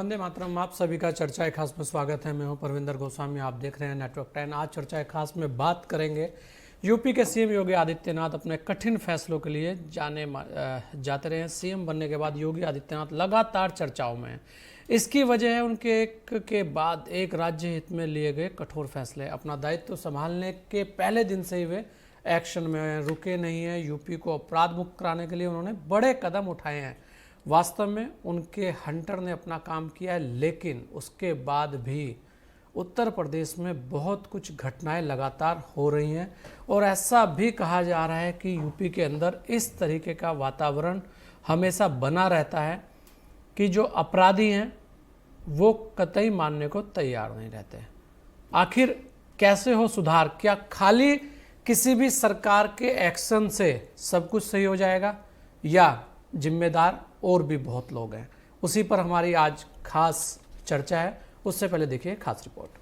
वंदे मातरम। आप सभी का चर्चा एक खास में स्वागत है। मैं हूं परविंदर गोस्वामी, आप देख रहे हैं नेटवर्क 10। आज चर्चा एक खास में बात करेंगे यूपी के सीएम योगी आदित्यनाथ अपने कठिन फैसलों के लिए जाते रहे हैं। सीएम बनने के बाद योगी आदित्यनाथ लगातार चर्चाओं में हैं। इसकी वजह है उनके एक के बाद एक राज्य हित में लिए गए कठोर फैसले। अपना दायित्व संभालने के पहले दिन से ही वे एक्शन में रुके नहीं हैं। यूपी को अपराध मुक्त कराने के लिए उन्होंने बड़े कदम उठाए हैं। वास्तव में उनके हंटर ने अपना काम किया है, लेकिन उसके बाद भी उत्तर प्रदेश में बहुत कुछ घटनाएं लगातार हो रही हैं और ऐसा भी कहा जा रहा है कि यूपी के अंदर इस तरीके का वातावरण हमेशा बना रहता है कि जो अपराधी हैं वो कतई मानने को तैयार नहीं रहते। आखिर कैसे हो सुधार? क्या खाली किसी भी सरकार के एक्शन से सब कुछ सही हो जाएगा या जिम्मेदार और भी बहुत लोग हैं? उसी पर हमारी आज खास चर्चा है। उससे पहले देखिए खास रिपोर्ट।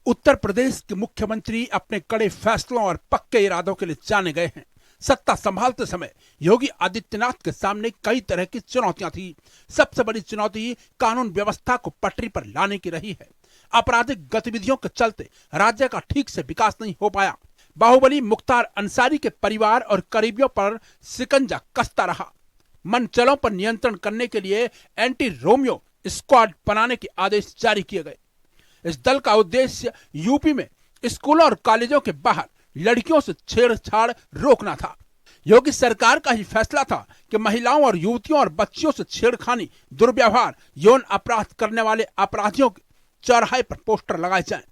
उत्तर प्रदेश के मुख्यमंत्री अपने कड़े फैसलों और पक्के इरादों के लिए जाने गए हैं। सत्ता संभालते समय योगी आदित्यनाथ के सामने कई तरह की चुनौतियां थी। सबसे बड़ी चुनौती कानून व्यवस्था को पटरी पर लाने की रही है। आपराधिक गतिविधियों के चलते राज्य का ठीक से विकास नहीं हो पाया। बाहुबली मुख्तार अंसारी के परिवार और करीबियों पर शिकंजा कसता रहा। मनचलों पर नियंत्रण करने के लिए एंटी रोमियो स्क्वाड बनाने के आदेश जारी किए गए। इस दल का उद्देश्य यूपी में स्कूलों और कॉलेजों के बाहर लड़कियों से छेड़छाड़ रोकना था। योगी सरकार का ही फैसला था कि महिलाओं और युवतियों और बच्चियों से छेड़खानी, दुर्व्यवहार, यौन अपराध करने वाले अपराधियों के चौराहे पर पोस्टर लगाए जाएं।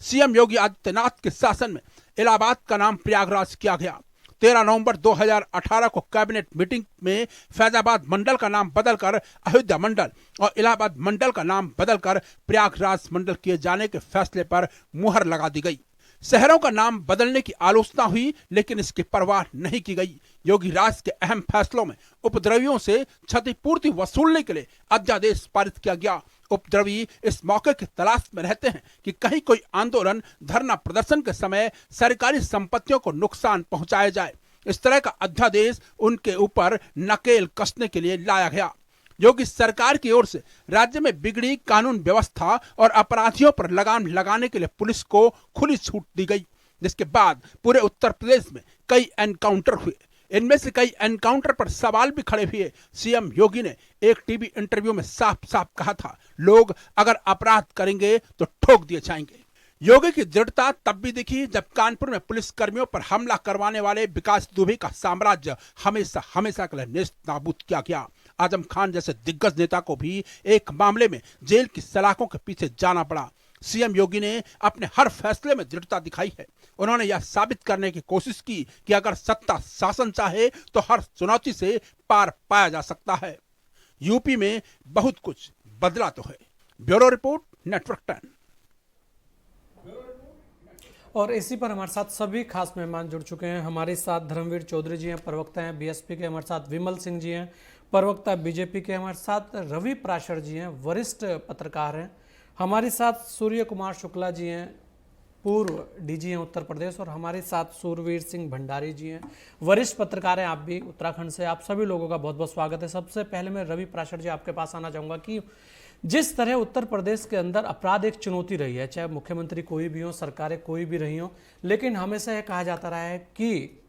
सीएम योगी आदित्यनाथ के शासन में इलाहाबाद का नाम प्रयागराज किया गया। 13 नवंबर 2018 को कैबिनेट मीटिंग में फैजाबाद मंडल का नाम बदलकर अयोध्या मंडल और इलाहाबाद मंडल का नाम बदलकर प्रयागराज मंडल किए जाने के फैसले पर मुहर लगा दी गई। शहरों का नाम बदलने की आलोचना हुई, लेकिन इसकी परवाह नहीं की गई। योगी राज के अहम फैसलों में उपद्रवियों से क्षतिपूर्ति वसूलने के लिए अध्यादेश पारित किया गया। उपद्रवी इस मौके की तलाश में रहते हैं कि कहीं कोई आंदोलन, धरना प्रदर्शन के समय सरकारी संपत्तियों को नुकसान पहुंचाया जाए। इस तरह का अध्यादेश उनके ऊपर नकेल कसने के लिए लाया गया। योगी सरकार की ओर से राज्य में बिगड़ी कानून व्यवस्था और अपराधियों पर लगाम लगाने के लिए पुलिस को खुली छूट दी गई, जिसके बाद पूरे उत्तर प्रदेश में कई एनकाउंटर हुए। इनमें से कई एनकाउंटर पर सवाल भी खड़े हुए। सीएम योगी ने एक टीवी इंटरव्यू में साफ साफ कहा था, लोग अगर अपराध करेंगे तो ठोक दिए जाएंगे। योगी की दृढ़ता तब भी दिखी जब कानपुर में पुलिस कर्मियों पर हमला करवाने वाले विकास दुबे का साम्राज्य हमेशा हमेशा के लिए नेस्त नाबूद किया गया। आजम खान जैसे दिग्गज नेता को भी एक मामले में जेल की सलाखों के पीछे जाना पड़ा। सीएम योगी ने अपने हर फैसले में दृढ़ता दिखाई है। उन्होंने यह साबित करने की कोशिश की कि अगर सत्ता शासन चाहे तो हर चुनौती से पार पाया जा सकता है। यूपी में बहुत कुछ बदला तो है। Bureau report, network 10। और इसी पर हमारे साथ सभी खास मेहमान जुड़ चुके हैं। हमारे साथ धर्मवीर चौधरी जी हैं, प्रवक्ता हैं बीएसपी के। हमारे साथ विमल सिंह जी हैं, प्रवक्ता बीजेपी के। हमारे साथ रवि प्राशर जी हैं, वरिष्ठ पत्रकार हैं। हमारे साथ सूर्य कुमार शुक्ला जी हैं, पूर्व डीजी हैं उत्तर प्रदेश। और हमारे साथ सूरवीर सिंह भंडारी जी हैं, वरिष्ठ पत्रकार हैं, आप भी उत्तराखंड से। आप सभी लोगों का बहुत बहुत स्वागत है। सबसे पहले मैं रवि प्राशर जी आपके पास आना चाहूँगा कि जिस तरह उत्तर प्रदेश के अंदर अपराध एक चुनौती रही है, चाहे मुख्यमंत्री कोई भी हो, सरकारें कोई भी रही हो, लेकिन हमेशा यह कहा जाता रहा है कि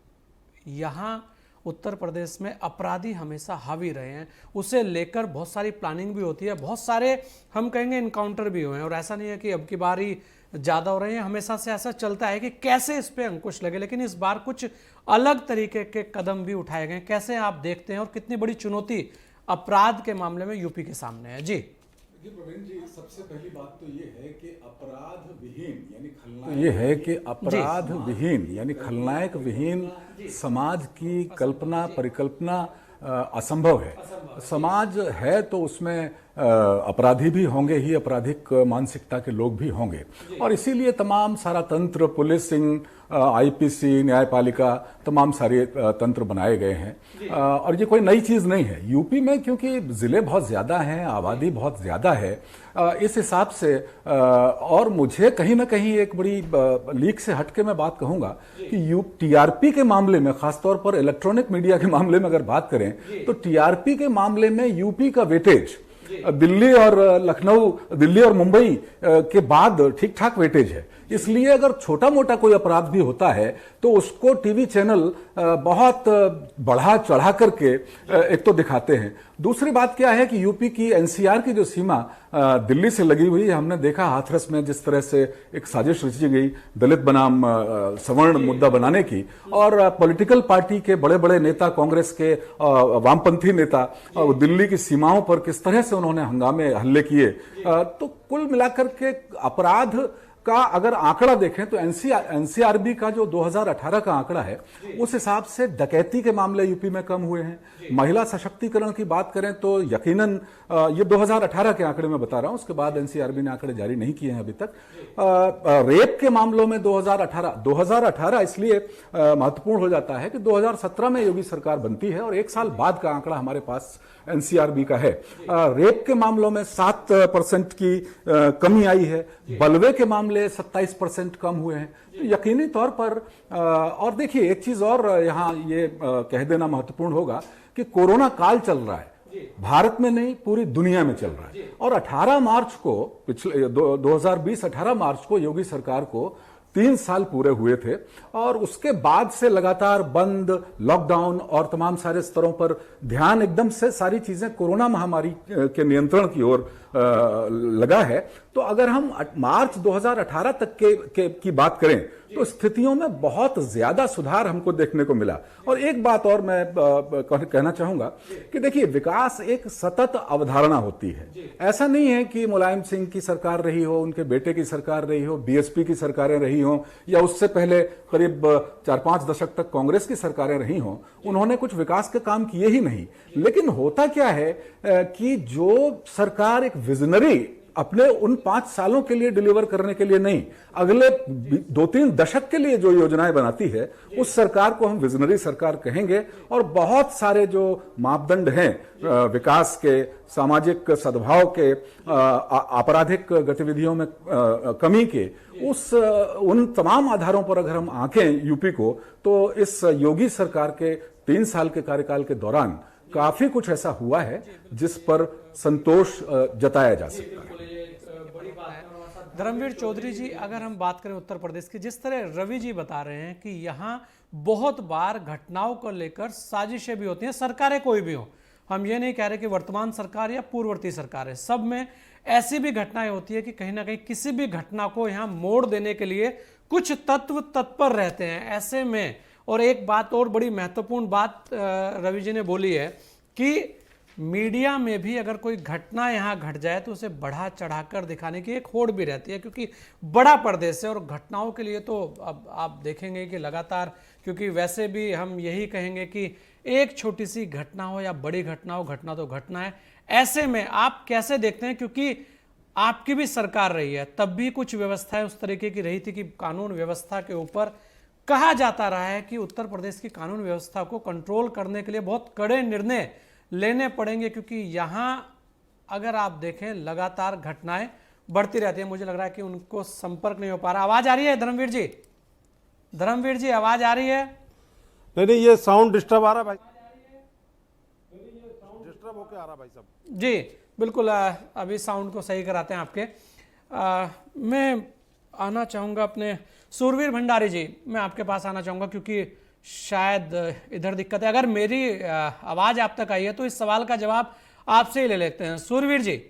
यहाँ उत्तर प्रदेश में अपराधी हमेशा हावी रहे हैं। उसे लेकर बहुत सारी प्लानिंग भी होती है, बहुत सारे हम कहेंगे इनकाउंटर भी हुए हैं। और ऐसा नहीं है कि अब की बार ही ज़्यादा हो रहे हैं, हमेशा से ऐसा चलता है कि कैसे इस पर अंकुश लगे। लेकिन इस बार कुछ अलग तरीके के कदम भी उठाए गए। कैसे आप देखते हैं और कितनी बड़ी चुनौती अपराध के मामले में यूपी के सामने है? जी देखिए प्रवीण जी, सबसे पहली बात तो ये है कि अपराध विहीन यानी खलनायक विहीन समाज की कल्पना परिकल्पना असंभव है। समाज है तो उसमें अपराधी भी होंगे ही, आपराधिक मानसिकता के लोग भी होंगे, और इसीलिए तमाम सारा तंत्र, पुलिसिंग, आईपीसी, न्यायपालिका, तमाम सारे तंत्र बनाए गए हैं। और ये कोई नई चीज नहीं है। यूपी में क्योंकि जिले बहुत ज्यादा हैं, आबादी बहुत ज्यादा है, इस हिसाब से और मुझे कहीं ना कहीं एक बड़ी लीक से हटके मैं बात कहूंगा कि टीआरपी के मामले में, खासतौर पर इलेक्ट्रॉनिक मीडिया के मामले में अगर बात करें तो टीआरपी के मामले में यूपी का वेटेज दिल्ली और लखनऊ, दिल्ली और मुंबई के बाद ठीक ठाक वेटेज है। इसलिए अगर छोटा मोटा कोई अपराध भी होता है तो उसको टीवी चैनल बहुत बढ़ा चढ़ा करके एक तो दिखाते हैं। दूसरी बात क्या है कि यूपी की एनसीआर की जो सीमा दिल्ली से लगी हुई है, हमने देखा हाथरस में जिस तरह से एक साजिश रची गई दलित बनाम सवर्ण मुद्दा बनाने की, और पॉलिटिकल पार्टी के बड़े बड़े नेता, कांग्रेस के वामपंथी नेता दिल्ली की सीमाओं पर किस तरह से उन्होंने हंगामे हल्ले किए। तो कुल मिलाकर के अपराध का अगर आंकड़ा देखें तो एनसीआरबी का जो 2018 का आंकड़ा है उस हिसाब से डकैती के मामले यूपी में कम हुए हैं। महिला सशक्तिकरण की बात करें तो यकीनन ये 2018 के आंकड़े में बता रहा हूं, उसके बाद एनसीआरबी ने आंकड़े जारी नहीं किए हैं अभी तक। रेप के मामलों में 2018 इसलिए महत्वपूर्ण हो जाता है कि 2017 में योगी सरकार बनती है और एक साल बाद का आंकड़ा हमारे पास एनसीआरबी का है। रेप के मामलों में 7% की कमी आई है, बलवे के मामले 27% कम हुए हैं। तो यकीनी तौर पर और देखिए एक चीज और यहां ये कह देना महत्वपूर्ण होगा कि कोरोना काल चल रहा है, भारत में नहीं पूरी दुनिया में चल रहा है, और 18 मार्च को पिछले 2020 18 मार्च को योगी सरकार को 3 साल पूरे हुए थे, और उसके बाद से लगातार बंद, लॉकडाउन और तमाम सारे स्तरों पर ध्यान एकदम से सारी चीजें कोरोना महामारी के नियंत्रण की ओर लगा है। तो अगर हम मार्च 2018 तक की बात करें तो स्थितियों में बहुत ज्यादा सुधार हमको देखने को मिला। और एक बात और मैं कहना चाहूंगा कि देखिए विकास एक सतत अवधारणा होती है। ऐसा नहीं है कि मुलायम सिंह की सरकार रही हो, उनके बेटे की सरकार रही हो, बीएसपी की सरकारें रही हो, या उससे पहले करीब 4-5 दशक तक कांग्रेस की सरकारें रही हों, उन्होंने कुछ विकास के काम किए ही नहीं। लेकिन होता क्या है कि जो सरकार एक विजनरी अपने उन 5 सालों के लिए डिलीवर करने के लिए नहीं, अगले 2-3 दशक के लिए जो योजनाएं बनाती है, उस सरकार को हम विजनरी सरकार कहेंगे। और बहुत सारे जो मापदंड हैं विकास के, सामाजिक सद्भाव के, आपराधिक गतिविधियों में कमी के, उन तमाम आधारों पर अगर हम आंकें यूपी को, तो इस योगी सरकार के 3 साल के कार्यकाल के दौरान काफी कुछ ऐसा हुआ है जिस पर संतोष जताया जा सकता है। धर्मवीर चौधरी जी, अगर हम बात करें उत्तर प्रदेश की, जिस तरह रवि जी बता रहे हैं कि यहाँ बहुत बार घटनाओं को लेकर साजिशें भी होती हैं, सरकारें कोई भी हो, हम ये नहीं कह रहे कि वर्तमान सरकार या पूर्ववर्ती सरकार है, सब में ऐसी भी घटनाएं होती है कि कहीं ना कहीं किसी भी घटना को यहाँ मोड़ देने के लिए कुछ तत्व तत्पर रहते हैं। ऐसे में और एक बात और बड़ी महत्वपूर्ण बात रवि जी ने बोली है कि मीडिया में भी अगर कोई घटना यहाँ घट जाए तो उसे बढ़ा चढ़ाकर दिखाने की एक होड़ भी रहती है, क्योंकि बड़ा प्रदेश है और घटनाओं के लिए तो अब आप देखेंगे कि लगातार, क्योंकि वैसे भी हम यही कहेंगे कि एक छोटी सी घटना हो या बड़ी घटना हो, घटना तो घटना है। ऐसे में आप कैसे देखते हैं, क्योंकि आपकी भी सरकार रही है, तब भी कुछ व्यवस्थाएं उस तरीके की रही थी कि कानून व्यवस्था के ऊपर कहा जाता रहा है कि उत्तर प्रदेश की कानून व्यवस्था को कंट्रोल करने के लिए बहुत कड़े निर्णय लेने पड़ेंगे, क्योंकि यहां अगर आप देखें लगातार घटनाएं बढ़ती रहती है। मुझे लग रहा है कि उनको संपर्क नहीं हो पा रहा। आवाज आ रही है धर्मवीर जी? धर्मवीर जी आवाज आ रही है? नहीं, ये साउंड डिस्टर्ब आ रहा है भाई, डिस्टर्ब होके आ रहा भाई साहब जी। बिल्कुल, अभी साउंड को सही कराते हैं आपके। मैं आना चाहूंगा अपने सूरवीर भंडारी जी, मैं आपके पास आना चाहूंगा क्योंकि शायद इधर दिक्कत है। अगर मेरी आवाज आप तक आई है तो इस सवाल का जवाब आपसे ही ले लेते हैं। सूरवीर जी,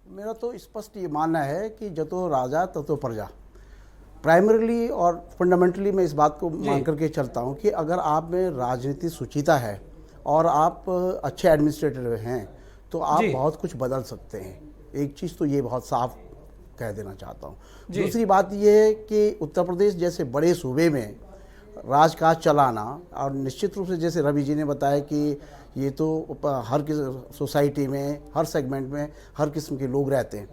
मेरा तो स्पष्ट ये मानना है कि जतो राजा ततो प्रजा, प्राइमरीली और फंडामेंटली मैं इस बात को मान करके चलता हूँ कि अगर आप में राजनीति सुचिता है और आप अच्छे एडमिनिस्ट्रेटर हैं तो आप बहुत कुछ बदल सकते हैं। एक चीज़ तो ये बहुत साफ कह देना चाहता हूँ। दूसरी बात ये है कि उत्तर प्रदेश जैसे बड़े सूबे में राजकाज चलाना, और निश्चित रूप से जैसे रवि जी ने बताया कि ये तो हर सोसाइटी में, हर सेगमेंट में हर किस्म के लोग रहते हैं,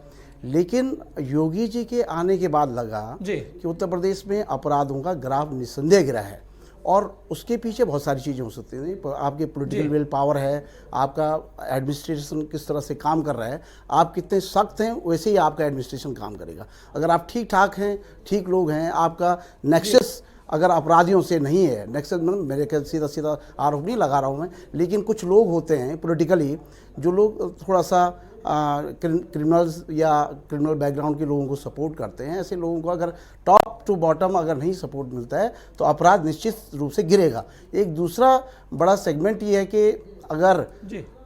लेकिन योगी जी के आने के बाद लगा कि उत्तर प्रदेश में अपराधों का ग्राफ निस्संदेह गिरा है, और उसके पीछे बहुत सारी चीज़ें हो सकती हैं। आपके पॉलिटिकल विल पावर है, आपका एडमिनिस्ट्रेशन किस तरह से काम कर रहा है, आप कितने सख्त हैं वैसे ही आपका एडमिनिस्ट्रेशन काम करेगा। अगर आप ठीक ठाक हैं, ठीक लोग हैं, आपका नेक्सस अगर अपराधियों से नहीं है, नेक्सस मतलब मेरे ख्याल सीधा सीधा आरोप नहीं लगा रहा हूँ मैं, लेकिन कुछ लोग होते हैं पॉलिटिकली जो लोग थोड़ा सा क्रिमिनल्स या क्रिमिनल बैकग्राउंड के लोगों को सपोर्ट करते हैं, ऐसे लोगों को अगर टॉप टू बॉटम अगर नहीं सपोर्ट मिलता है तो अपराध निश्चित रूप से गिरेगा। एक दूसरा बड़ा सेगमेंट ये है कि अगर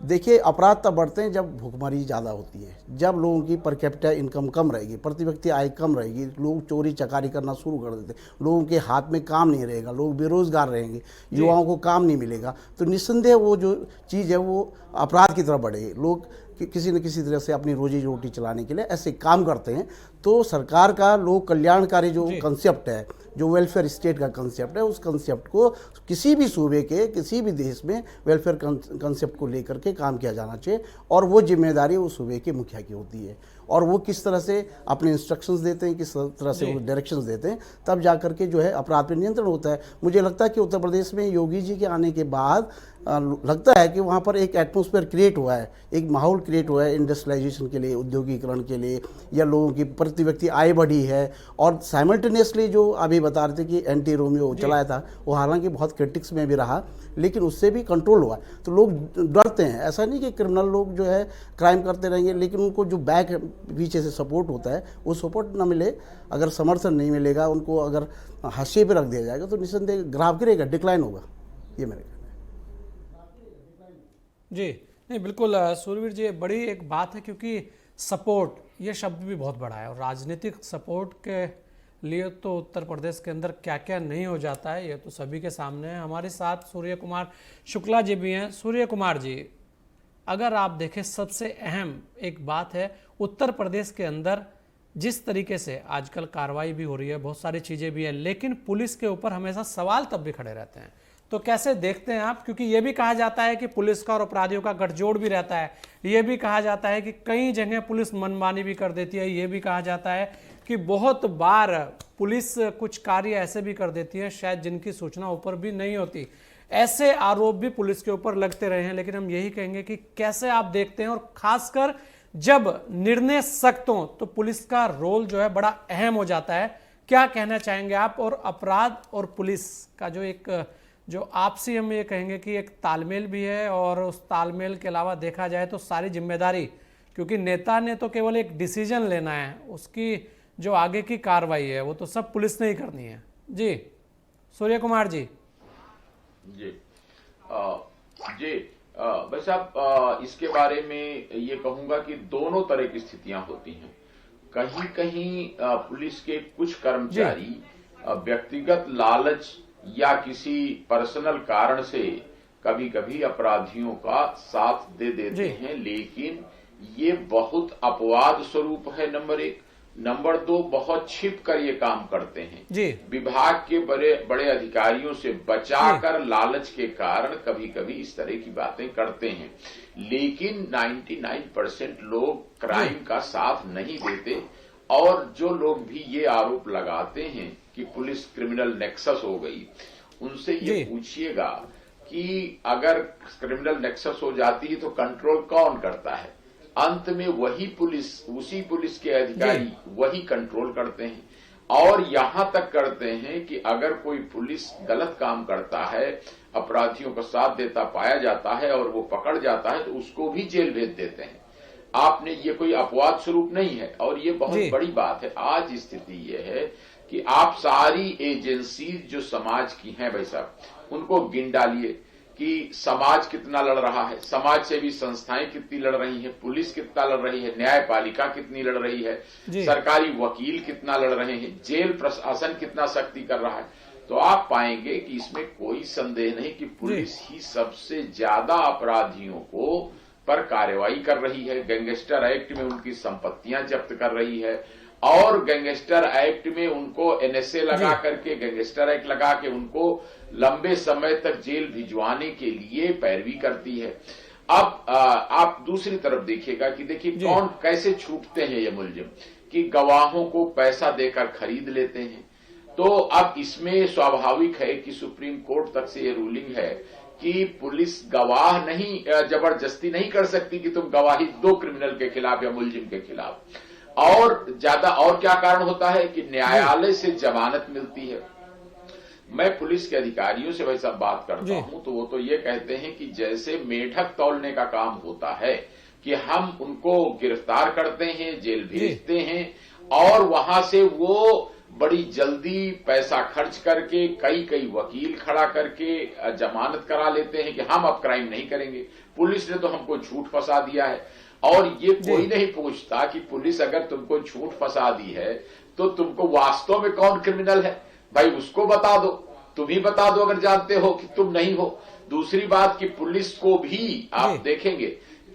देखिए अपराध तब बढ़ते हैं जब भुखमरी ज़्यादा होती है, जब लोगों की पर कैपिटा इनकम कम रहेगी, प्रति व्यक्ति आय कम रहेगी, लोग चोरी चकारी करना शुरू कर देते हैं, लोगों के हाथ में काम नहीं रहेगा, लोग बेरोजगार रहेंगे, युवाओं को काम नहीं मिलेगा, तो निस्संदेह वो जो चीज़ है वो अपराध की तरफ बढ़ेगी। लोग किसी न किसी तरह से अपनी रोजी रोटी चलाने के लिए ऐसे काम करते हैं। तो सरकार का लोक कल्याणकारी जो कंसेप्ट है, जो वेलफेयर स्टेट का कंसेप्ट है, उस कंसेप्ट को किसी भी सूबे के, किसी भी देश में वेलफेयर कंसेप्ट को लेकर के काम किया जाना चाहिए, और वो जिम्मेदारी उस सूबे के मुखिया की होती है, और वो किस तरह से अपने इंस्ट्रक्शंस देते हैं, किस तरह से वो डायरेक्शंस देते हैं, तब जा करके जो है अपराध पर नियंत्रण होता है। मुझे लगता है कि उत्तर प्रदेश में योगी जी के आने के बाद लगता है कि वहाँ पर एक एटमॉस्फेयर क्रिएट हुआ है, एक माहौल क्रिएट हुआ है इंडस्ट्रियलाइजेशन के लिए, उद्योगीकरण के लिए, या लोगों की प्रति व्यक्ति आय बढ़ी है। और साइमल्टेनियसली जो अभी बता रहे थे कि एंटी रोमियो चलाया था, वो हालांकि बहुत क्रिटिक्स में भी रहा, लेकिन उससे भी कंट्रोल हुआ। तो लोग डरते हैं, ऐसा नहीं कि क्रिमिनल लोग जो है क्राइम करते रहेंगे, लेकिन उनको जो बैक पीछे से सपोर्ट होता है वो सपोर्ट ना मिले, अगर समर्थन नहीं मिलेगा, उनको अगर हाशिए पे रख दिया जाएगा तो निस्संदेह ग्राफ गिरेगा, डिक्लाइन होगा। ये मेरे जी नहीं, बिल्कुल सूरवीर जी, बड़ी एक बात है, क्योंकि सपोर्ट ये शब्द भी बहुत बड़ा है, और राजनीतिक सपोर्ट के लिए तो उत्तर प्रदेश के अंदर क्या क्या नहीं हो जाता है ये तो सभी के सामने है। हमारे साथ सूर्य कुमार शुक्ला जी भी हैं। सूर्य कुमार जी, अगर आप देखें, सबसे अहम एक बात है उत्तर प्रदेश के अंदर जिस तरीके से आजकल कार्रवाई भी हो रही है, बहुत सारी चीज़ें भी है, लेकिन पुलिस के ऊपर हमेशा सवाल तब भी खड़े रहते हैं। तो कैसे देखते हैं आप, क्योंकि ये भी कहा जाता है कि पुलिस का और अपराधियों का गठजोड़ भी रहता है, ये भी कहा जाता है कि कई जगह पुलिस मनमानी भी कर देती है, ये भी कहा जाता है कि बहुत बार पुलिस कुछ कार्य ऐसे भी कर देती है शायद जिनकी सूचना ऊपर भी नहीं होती। ऐसे आरोप भी पुलिस के ऊपर लगते रहे हैं, लेकिन हम यही कहेंगे कि कैसे आप देखते हैं, और खासकर जब निर्णय सख्त हो तो पुलिस का रोल जो है बड़ा अहम हो जाता है। क्या कहना चाहेंगे आप, और अपराध और पुलिस का जो एक जो आपसी हम ये कहेंगे कि एक तालमेल भी है, और उस तालमेल के अलावा देखा जाए तो सारी जिम्मेदारी, क्योंकि नेता ने तो केवल एक डिसीजन लेना है, उसकी जो आगे की कार्रवाई है वो तो सब पुलिस ने ही करनी है। जी सूर्य कुमार जी। जी बस साहब, इसके बारे में ये कहूंगा कि दोनों तरह की स्थितियां होती हैं। कहीं कहीं पुलिस के कुछ कर्मचारी व्यक्तिगत लालच या किसी पर्सनल कारण से कभी कभी अपराधियों का साथ दे देते हैं, लेकिन ये बहुत अपवाद स्वरूप है, नंबर एक। नंबर दो, बहुत छिप कर ये काम करते हैं। विभाग के बड़े बड़े अधिकारियों से बचाकर लालच के कारण कभी कभी इस तरह की बातें करते हैं, लेकिन 99% लोग क्राइम का साथ नहीं देते। और जो लोग भी ये आरोप लगाते हैं कि पुलिस क्रिमिनल नेक्सस हो गई, उनसे ये पूछिएगा कि अगर क्रिमिनल नेक्सस हो जाती है तो कंट्रोल कौन करता है? अंत में वही पुलिस, उसी पुलिस के अधिकारी वही कंट्रोल करते हैं। और यहां तक करते हैं कि अगर कोई पुलिस गलत काम करता है, अपराधियों का साथ देता पाया जाता है और वो पकड़ जाता है, तो उसको भी जेल भेज देते हैं। आपने, ये कोई अपवाद स्वरूप नहीं है, और ये बहुत बड़ी बात है। आज स्थिति ये है कि आप सारी एजेंसी जो समाज की हैं भाई साहब, उनको गिन डालिए कि समाज कितना लड़ रहा है, समाज सेवी संस्थाएं कितनी लड़ रही हैं, पुलिस कितना लड़ रही है, न्यायपालिका कितनी लड़ रही है, सरकारी वकील कितना लड़ रहे हैं, जेल प्रशासन कितना सख्ती कर रहा है, तो आप पाएंगे कि इसमें कोई संदेह नहीं कि पुलिस ही सबसे ज्यादा अपराधियों को पर कार्रवाई कर रही है। गैंगस्टर एक्ट में उनकी संपत्तियां जब्त कर रही है, और गैंगस्टर एक्ट में उनको एनएसए लगा करके, गैंगस्टर एक्ट लगा के उनको लंबे समय तक जेल भिजवाने के लिए पैरवी करती है। अब आप दूसरी तरफ देखिएगा कि देखिए कौन कैसे छूटते हैं ये मुलजिम, कि गवाहों को पैसा देकर खरीद लेते हैं। तो अब इसमें स्वाभाविक है कि सुप्रीम कोर्ट तक से ये रूलिंग है कि पुलिस गवाह नहीं जबरदस्ती नहीं कर सकती कि तुम गवाही दो क्रिमिनल के खिलाफ या मुलजिम के खिलाफ। और ज्यादा और क्या कारण होता है कि न्यायालय से जमानत मिलती है। मैं पुलिस के अधिकारियों से वैसा बात करता हूं तो वो तो ये कहते हैं कि जैसे मेढक तौलने का काम होता है कि हम उनको गिरफ्तार करते हैं, जेल भेजते हैं और वहां से वो बड़ी जल्दी पैसा खर्च करके कई वकील खड़ा करके जमानत करा लेते हैं कि हम अब क्राइम नहीं करेंगे, पुलिस ने तो हमको झूठ फंसा दिया है। और ये कोई नहीं पूछता कि पुलिस अगर तुमको झूठ फंसा दी है तो तुमको वास्तव में कौन क्रिमिनल है, भाई उसको बता दो, तुम ही बता दो अगर जानते हो कि तुम नहीं हो। दूसरी बात कि पुलिस को भी आप देखेंगे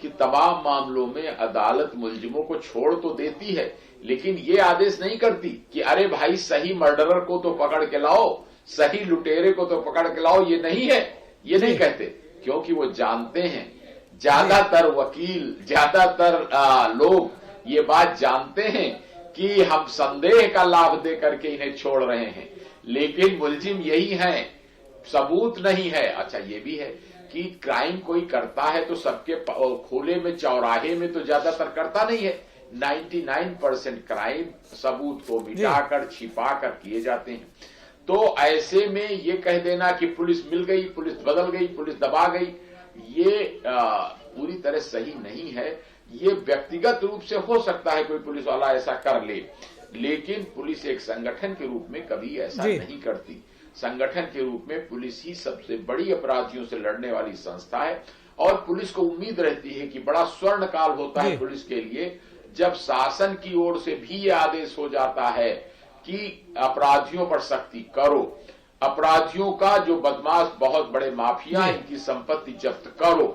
कि तमाम मामलों में अदालत मुलजिमों को छोड़ तो देती है लेकिन ये आदेश नहीं करती कि अरे भाई सही मर्डरर को तो पकड़ के लाओ, सही लुटेरे को तो पकड़ के लाओ, ये नहीं है, ये नहीं कहते, क्योंकि वो जानते हैं, ज्यादातर वकील, ज्यादातर लोग ये बात जानते हैं कि हम संदेह का लाभ दे करके इन्हें छोड़ रहे हैं, लेकिन मुलजिम यही हैं, सबूत नहीं है। अच्छा ये भी है कि क्राइम कोई करता है तो सबके खोले में चौराहे में तो ज्यादातर करता नहीं है, 99% क्राइम सबूत को मिटाकर छिपाकर किए जाते हैं। तो ऐसे में ये कह देना कि पुलिस मिल गई, पुलिस बदल गई, पुलिस दबा गई, ये पूरी तरह सही नहीं है। ये व्यक्तिगत रूप से हो सकता है कोई पुलिस वाला ऐसा कर ले, लेकिन पुलिस एक संगठन के रूप में कभी ऐसा नहीं करती। संगठन के रूप में पुलिस ही सबसे बड़ी अपराधियों से लड़ने वाली संस्था है और पुलिस को उम्मीद रहती है कि बड़ा स्वर्ण काल होता है पुलिस के लिए जब शासन की ओर से भी ये आदेश हो जाता है कि अपराधियों पर सख्ती करो, अपराधियों का जो बदमाश बहुत बड़े माफिया इनकी संपत्ति जब्त करो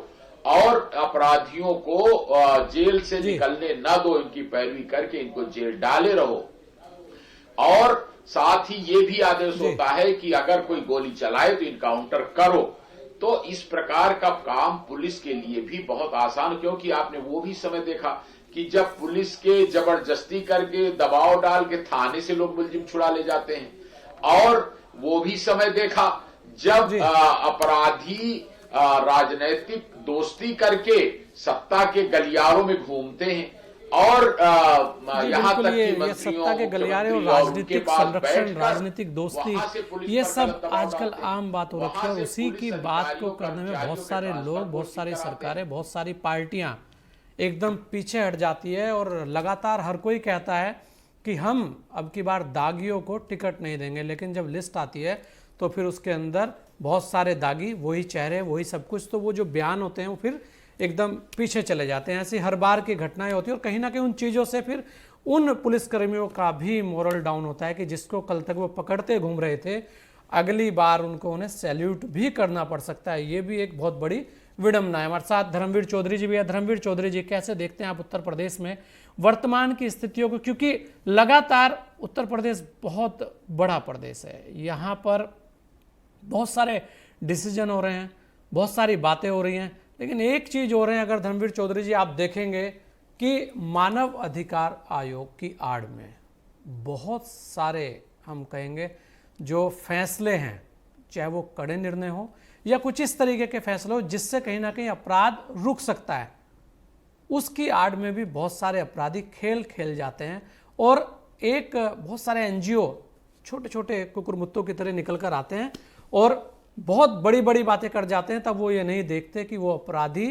और अपराधियों को जेल से निकलने न दो, इनकी पैरवी करके इनको जेल डाले रहो। और साथ ही ये भी आदेश होता है कि अगर कोई गोली चलाए तो इनकाउंटर करो। तो इस प्रकार का काम पुलिस के लिए भी बहुत आसान, क्योंकि आपने वो भी समय देखा कि जब पुलिस के जबरदस्ती करके दबाव डाल के थाने से लोग मुलजिम छुड़ा ले जाते हैं, और वो भी समय देखा जब अपराधी राजनीतिक दोस्ती करके सत्ता के गलियारों में घूमते हैं और यहाँ तक कि मंत्रियों, सत्ता के गलियारे और राजनीतिक संरक्षण, राजनीतिक दोस्ती, ये सब आजकल आम बात हो रखी है। और उसी की बात को करने में बहुत सारे लोग, बहुत सारी सरकारें, बहुत सारी पार्टियां एकदम पीछे हट जाती है और लगातार हर कोई कहता है कि हम अब की बार दागियों को टिकट नहीं देंगे, लेकिन जब लिस्ट आती है तो फिर उसके अंदर बहुत सारे दागी, वही चेहरे, वही सब कुछ, तो वो जो बयान होते हैं वो फिर एकदम पीछे चले जाते हैं। ऐसी हर बार की घटनाएं होती है और कहीं ना कहीं उन चीज़ों से फिर उन पुलिसकर्मियों का भी मोरल डाउन होता है कि जिसको कल तक वो पकड़ते घूम रहे थे, अगली बार उन्हें सैल्यूट भी करना पड़ सकता है। ये भी एक बहुत बड़ी विडंबना है। हमारे साथ धर्मवीर चौधरी जी भी है। धर्मवीर चौधरी जी, कैसे देखते हैं आप उत्तर प्रदेश में वर्तमान की स्थितियों को, क्योंकि लगातार उत्तर प्रदेश बहुत बड़ा प्रदेश है, यहाँ पर बहुत सारे डिसीजन हो रहे हैं, बहुत सारी बातें हो रही हैं, लेकिन एक चीज हो रहे हैं, अगर धर्मवीर चौधरी जी आप देखेंगे कि मानव अधिकार आयोग की आड़ में बहुत सारे, हम कहेंगे, जो फैसले हैं, चाहे वो कड़े निर्णय हो या कुछ इस तरीके के फैसले हो जिससे कहीं ना कहीं अपराध रुक सकता है, उसकी आड़ में भी बहुत सारे अपराधी खेल खेल जाते हैं। और एक बहुत सारे एनजीओ छोटे छोटे कुकुरमुत्तों की तरह निकल कर आते हैं और बहुत बड़ी बड़ी बातें कर जाते हैं, तब वो ये नहीं देखते कि वो अपराधी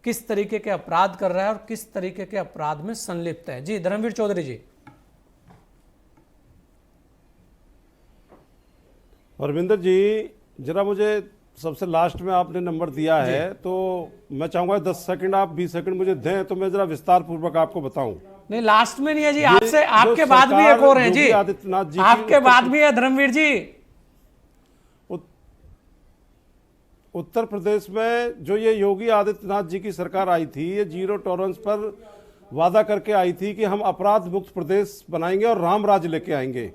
किस तरीके के अपराध कर रहा है और किस तरीके के अपराध में संलिप्त है। जी धर्मवीर चौधरी जी। परविंदर जी, जरा मुझे सबसे लास्ट में आपने नंबर दिया है तो मैं चाहूंगा 10 सेकंड, आप 20 सेकंड मुझे दें तो मैं जरा विस्तार पूर्वक आपको बताऊं। नहीं, लास्ट में नहीं है जी, आपसे आपके बाद भी एक और है जी, आदित्यनाथ जी आपके बाद भी है धर्मवीर जी। उत्तर प्रदेश में जो ये योगी आदित्यनाथ जी की सरकार आई थी, ये जीरो टॉलरेंस पर वादा करके आई थी कि हम अपराध मुक्त प्रदेश बनाएंगे और राम राज्य लेके आएंगे।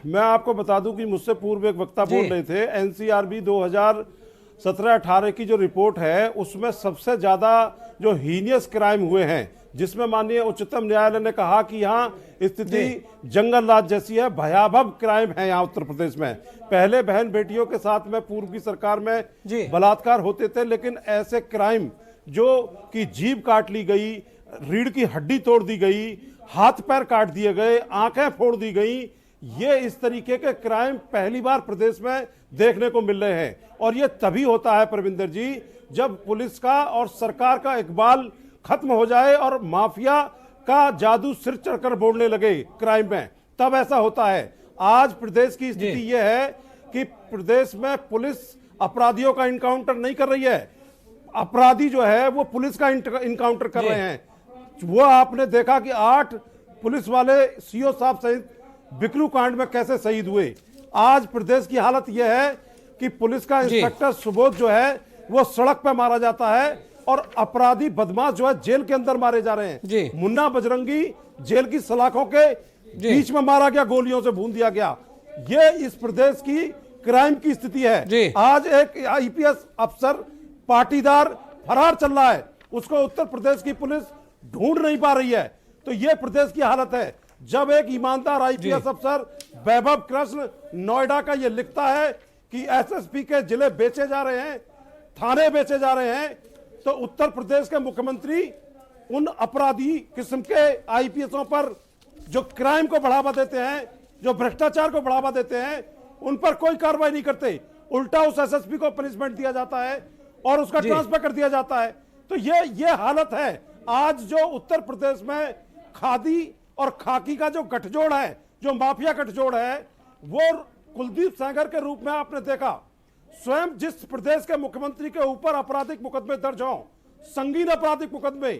मैं आपको बता दूं कि मुझसे पूर्व एक वक्ता बोल रहे थे, एनसीआरबी 2017-18 की जो रिपोर्ट है उसमें सबसे ज्यादा जो हीनियस क्राइम हुए हैं, जिसमें माननीय उच्चतम न्यायालय ने कहा कि यहाँ स्थिति जंगल राज जैसी है, भयावह क्राइम है यहाँ उत्तर प्रदेश में। पहले बहन बेटियों के साथ में पूर्व की सरकार में बलात्कार होते थे, लेकिन ऐसे क्राइम जो कि जीभ काट ली गई, रीढ़ की हड्डी तोड़ दी गई, हाथ पैर काट दिए गए, आंखें फोड़ दी गई, ये इस तरीके के क्राइम पहली बार प्रदेश में देखने को मिल रहे हैं। और ये तभी होता है परविंदर जी, जब पुलिस का और सरकार का इकबाल खत्म हो जाए और माफिया का जादू सिर चढ़कर बोलने लगे क्राइम में, तब ऐसा होता है। आज प्रदेश की स्थिति यह है कि प्रदेश में पुलिस अपराधियों का इनकाउंटर नहीं कर रही है, अपराधी जो है वो पुलिस का इनकाउंटर कर रहे हैं। वो आपने देखा कि 8 पुलिस वाले सीओ साहब सहित बिकरू कांड में कैसे शहीद हुए। आज प्रदेश की हालत यह है कि पुलिस का इंस्पेक्टर सुबोध जो है वो सड़क पर मारा जाता है और अपराधी बदमाश जो है जेल के अंदर मारे जा रहे हैं। मुन्ना बजरंगी जेल की सलाखों के बीच में मारा गया, गोलियों से भून दिया गया। ये इस प्रदेश की क्राइम की स्थिति है। आज एक आईपीएस अफसर पाटीदार फरार चल रहा है, उसको उत्तर प्रदेश की पुलिस ढूंढ नहीं पा रही है। तो ये प्रदेश की हालत है। जब एक ईमानदार आईपीएस अफसर वैभव कृष्ण नोएडा का ये लिखता है कि एसएसपी के जिले बेचे जा रहे हैं, थाने बेचे जा रहे हैं, तो उत्तर प्रदेश के मुख्यमंत्री उन अपराधी किस्म के आईपीएसों पर जो क्राइम को बढ़ावा देते हैं, जो भ्रष्टाचार को बढ़ावा देते हैं, उन पर कोई कार्रवाई नहीं करते। उल्टा उस एसएसपी को पनिशमेंट दिया जाता है और उसका ट्रांसफर कर दिया जाता है। तो ये हालत है आज जो उत्तर प्रदेश में खादी और खाकी का जो गठजोड़ है, जो माफिया गठजोड़ है, वो कुलदीप सेंगर के रूप में आपने देखा। स्वयं जिस प्रदेश के मुख्यमंत्री के ऊपर आपराधिक मुकदमे दर्ज हों, संगीन आपराधिक मुकदमे,